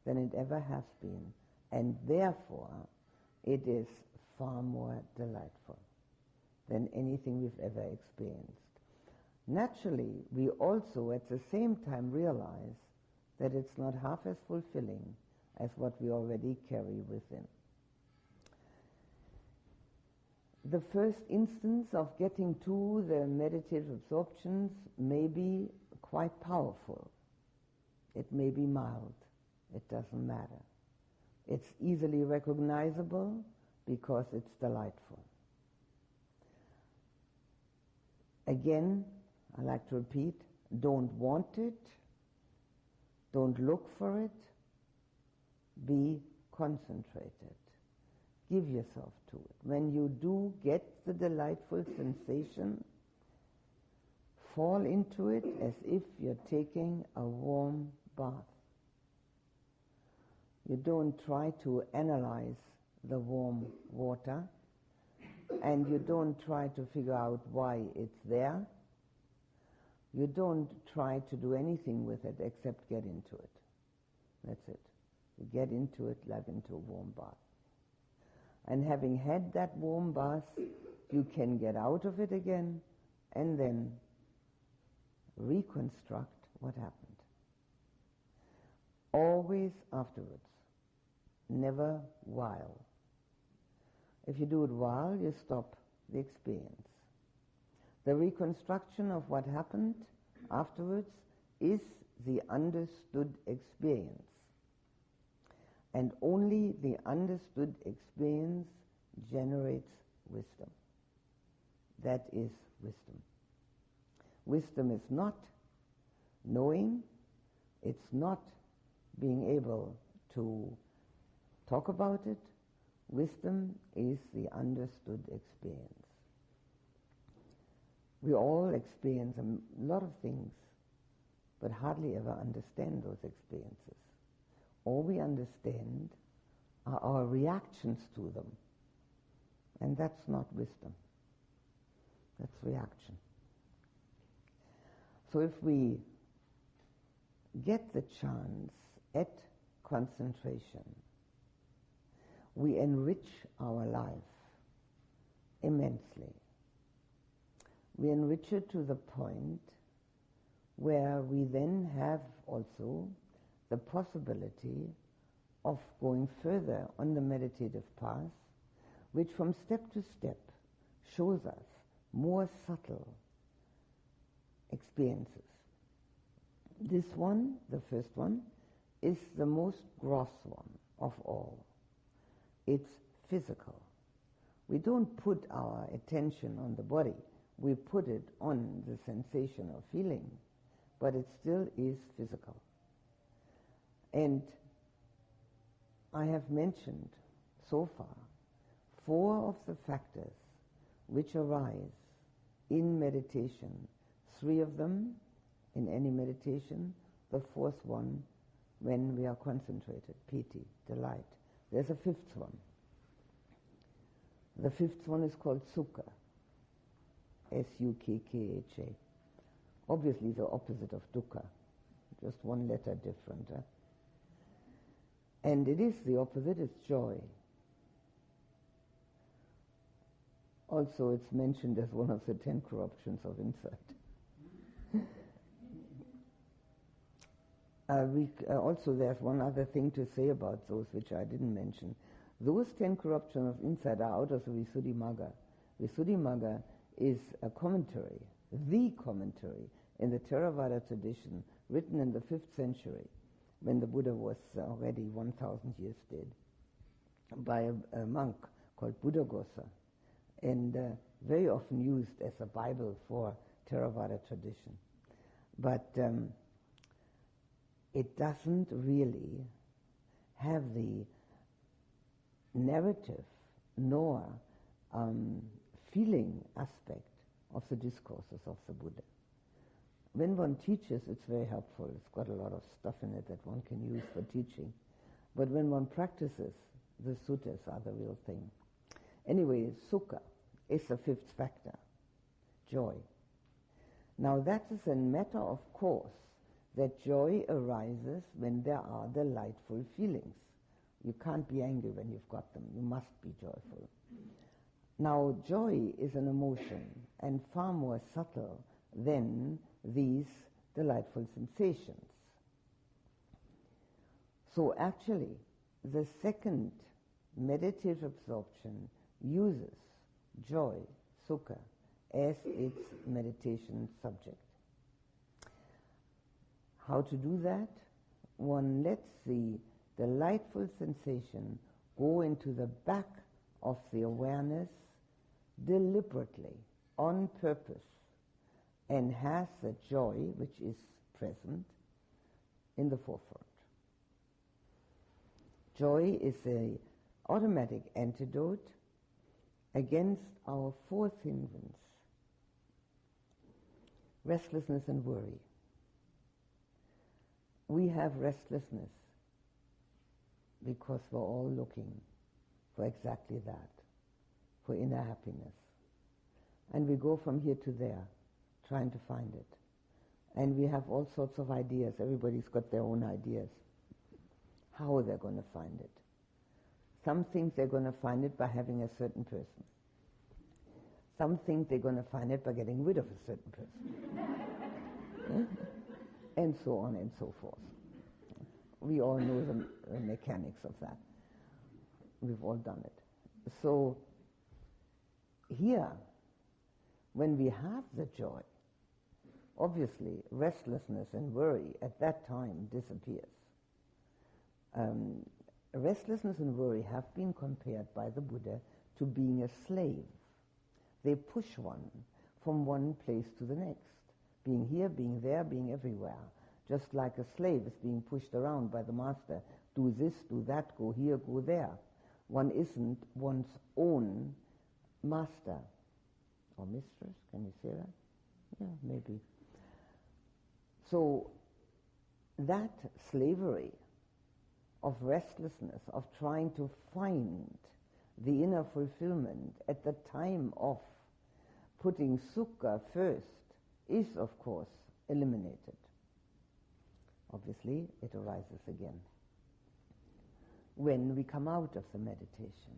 than it ever has been, and therefore it is far more delightful than anything we've ever experienced. Naturally, we also at the same time realize that it's not half as fulfilling as what we already carry within. The first instance of getting to the meditative absorptions may be quite powerful. It may be mild. It doesn't matter. It's easily recognizable because it's delightful. Again, I like to repeat, don't want it, don't look for it, be concentrated. Give yourself to it. When you do get the delightful sensation, fall into it as if you're taking a warm bath. You don't try to analyze the warm water, and you don't try to figure out why it's there. You don't try to do anything with it except get into it. That's it. You get into it like into a warm bath. And having had that warm bath, you can get out of it again and then reconstruct what happened. Always afterwards, never while. If you do it while, you stop the experience. The reconstruction of what happened afterwards is the understood experience. And only the understood experience generates wisdom. That is wisdom. Wisdom is not knowing, it's not being able to talk about it. Wisdom is the understood experience. We all experience a lot of things, but hardly ever understand those experiences. All we understand are our reactions to them. And that's not wisdom. That's reaction. So if we get the chance at concentration, we enrich our life immensely. We enrich it to the point where we then have also the possibility of going further on the meditative path, which from step to step shows us more subtle experiences. This one, the first one, is the most gross one of all. It's physical. We don't put our attention on the body, we put it on the sensation or feeling, but it still is physical. And I have mentioned so far 4 of the factors which arise in meditation. 3 of them in any meditation, the 4th one when we are concentrated, piti, delight. There's a 5th one. The 5th one is called sukha, S-U-K-K-H-A. Obviously the opposite of dukkha, just one letter different. And it is the opposite, it's joy. Also, it's mentioned as one of the 10 corruptions of insight. Also, there's one other thing to say about those which I didn't mention. Those 10 corruptions of insight are out of the Visuddhimagga. Visuddhimagga is a commentary, the commentary in the Theravada tradition, written in the 5th century, when the Buddha was already 1,000 years dead, by a monk called Buddha-Haus, and very often used as a Bible for Theravada tradition. But it doesn't really have the narrative nor feeling aspect of the discourses of the Buddha. When one teaches, it's very helpful. It's got a lot of stuff in it that one can use for teaching. But when one practices, the suttas are the real thing. Anyway, sukha is the 5th factor, joy. Now that is a matter of course that joy arises when there are delightful feelings. You can't be angry when you've got them. You must be joyful. Now, joy is an emotion and far more subtle than these delightful sensations. So actually, the second meditative absorption uses joy, sukha, as its meditation subject. How to do that? One lets the delightful sensation go into the back of the awareness deliberately, on purpose, and has the joy which is present in the forefront. Joy is an automatic antidote against our 4th hindrance, restlessness and worry. We have restlessness because we're all looking for exactly that, for inner happiness. And we go from here to there, trying to find it. And we have all sorts of ideas. Everybody's got their own ideas. How they're going to find it. Some think they're going to find it by having a certain person. Some think they're going to find it by getting rid of a certain person. And so on and so forth. We all know the mechanics of that. We've all done it. So here, when we have the joy, obviously restlessness and worry at that time disappears. Restlessness and worry have been compared by the Buddha to being a slave. They push one from one place to the next, being here, being there, being everywhere. Just like a slave is being pushed around by the master. Do this, do that, go here, go there. One isn't one's own master. Or mistress, can you say that? Yeah, maybe. So that slavery of restlessness, of trying to find the inner fulfillment at the time of putting sukha first, is of course eliminated. Obviously, it arises again when we come out of the meditation.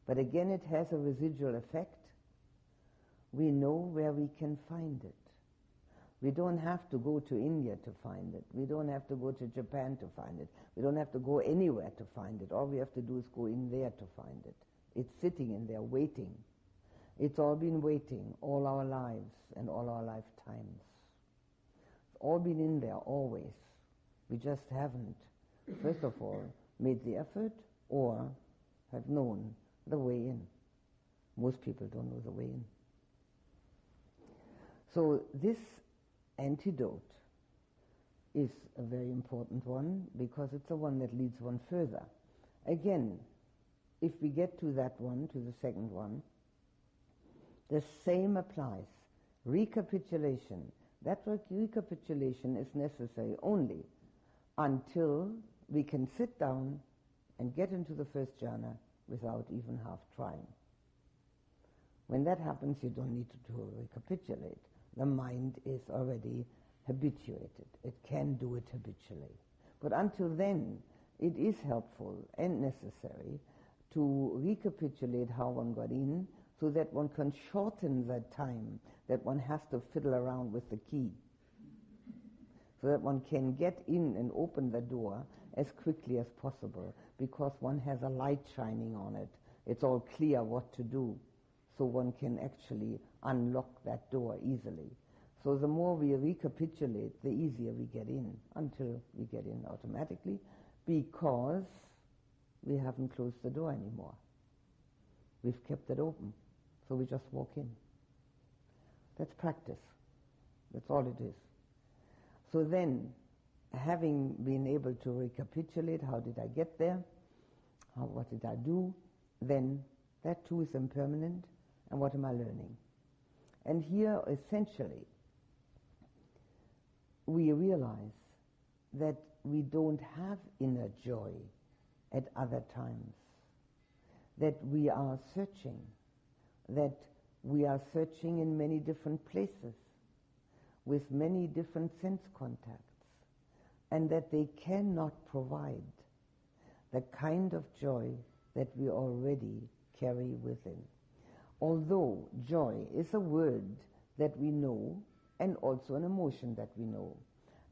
But again, it has a residual effect. We know where we can find it. We don't have to go to India to find it. We don't have to go to Japan to find it. We don't have to go anywhere to find it. All we have to do is go in there to find it. It's sitting in there waiting. It's all been waiting all our lives and all our lifetimes. It's all been in there always. We just haven't, first of all, made the effort or have known the way in. Most people don't know the way in. So this antidote is a very important one because it's the one that leads one further. Again, if we get to that one, to the second one, the same applies. Recapitulation. That recapitulation is necessary only until we can sit down and get into the first jhana without even half trying. When that happens, you don't need to recapitulate. The mind is already habituated. It can do it habitually. But until then, it is helpful and necessary to recapitulate how one got in, so that one can shorten the time that one has to fiddle around with the key, so that one can get in and open the door as quickly as possible, because one has a light shining on it. It's all clear what to do, so one can actually unlock that door easily. So the more we recapitulate, the easier we get in, until we get in automatically, because we haven't closed the door anymore. We've kept it open, so we just walk in. That's practice. That's all it is. So then, having been able to recapitulate, how did I get there? What did I do? Then that too is impermanent, and what am I learning? And here, essentially, we realize that we don't have inner joy at other times, that we are searching, that we are searching in many different places, with many different sense contacts, and that they cannot provide the kind of joy that we already carry within. Although joy is a word that we know, and also an emotion that we know,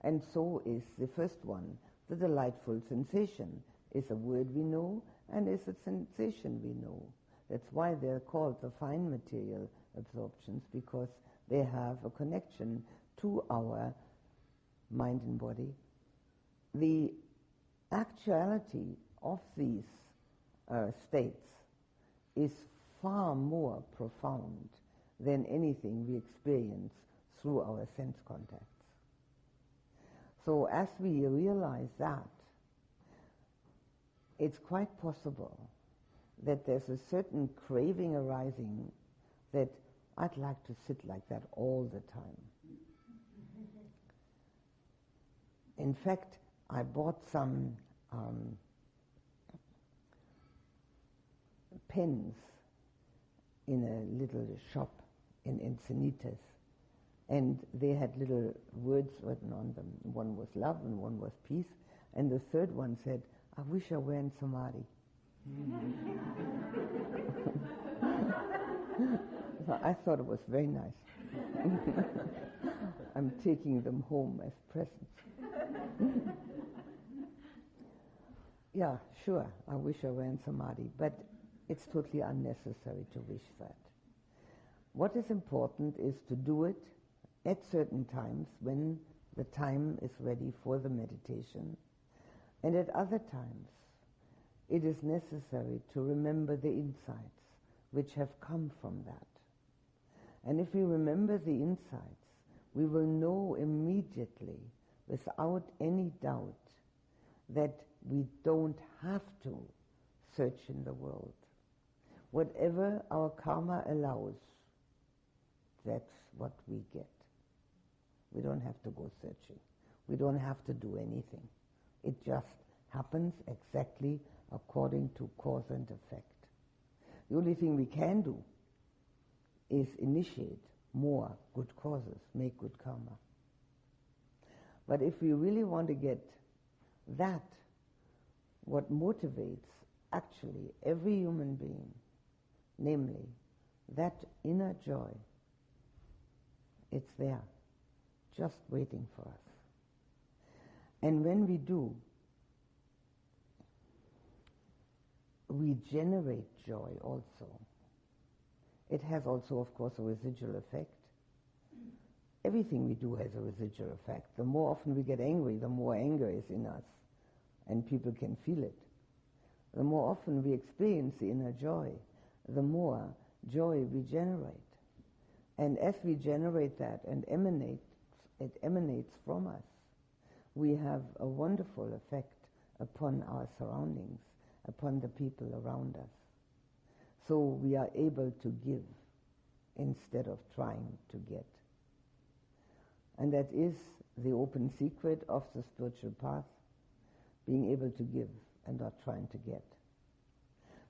and so is the first one, the delightful sensation, is a word we know and is a sensation we know. That's why they're called the fine material absorptions, because they have a connection to our mind and body. The actuality of these states is far more profound than anything we experience through our sense contacts. So as we realize that, it's quite possible that there's a certain craving arising that I'd like to sit like that all the time. In fact, I bought some pens in a little shop in Encinitas, and they had little words written on them. One was love and one was peace, and the third one said, "I wish I were in Samadhi." So I thought it was very nice. I'm taking them home as presents. Yeah, sure, I wish I were in Samadhi, but it's totally unnecessary to wish that. What is important is to do it at certain times when the time is ready for the meditation, and at other times it is necessary to remember the insights which have come from that. And if we remember the insights, we will know immediately, without any doubt, that we don't have to search in the world. Whatever our karma allows, that's what we get. We don't have to go searching. We don't have to do anything. It just happens exactly according to cause and effect. The only thing we can do is initiate more good causes, make good karma. But if we really want to get that, what motivates actually every human being, namely that inner joy, it's there, just waiting for us. And when we do, we generate joy also. It has also, of course, a residual effect. Everything we do has a residual effect. The more often we get angry, the more anger is in us, and people can feel it. The more often we experience the inner joy, the more joy we generate. And as we generate that and it emanates from us, we have a wonderful effect upon our surroundings, upon the people around us. So we are able to give instead of trying to get. And that is the open secret of the spiritual path, being able to give and not trying to get.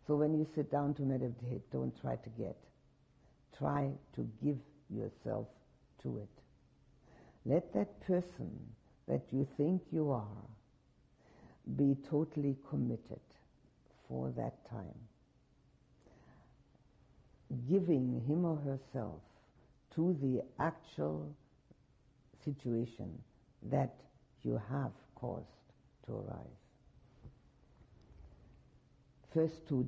So when you sit down to meditate, don't try to get. Try to give yourself to it. Let that person that you think you are be totally committed for that time, giving him or herself to the actual situation that you have caused to arise. First 2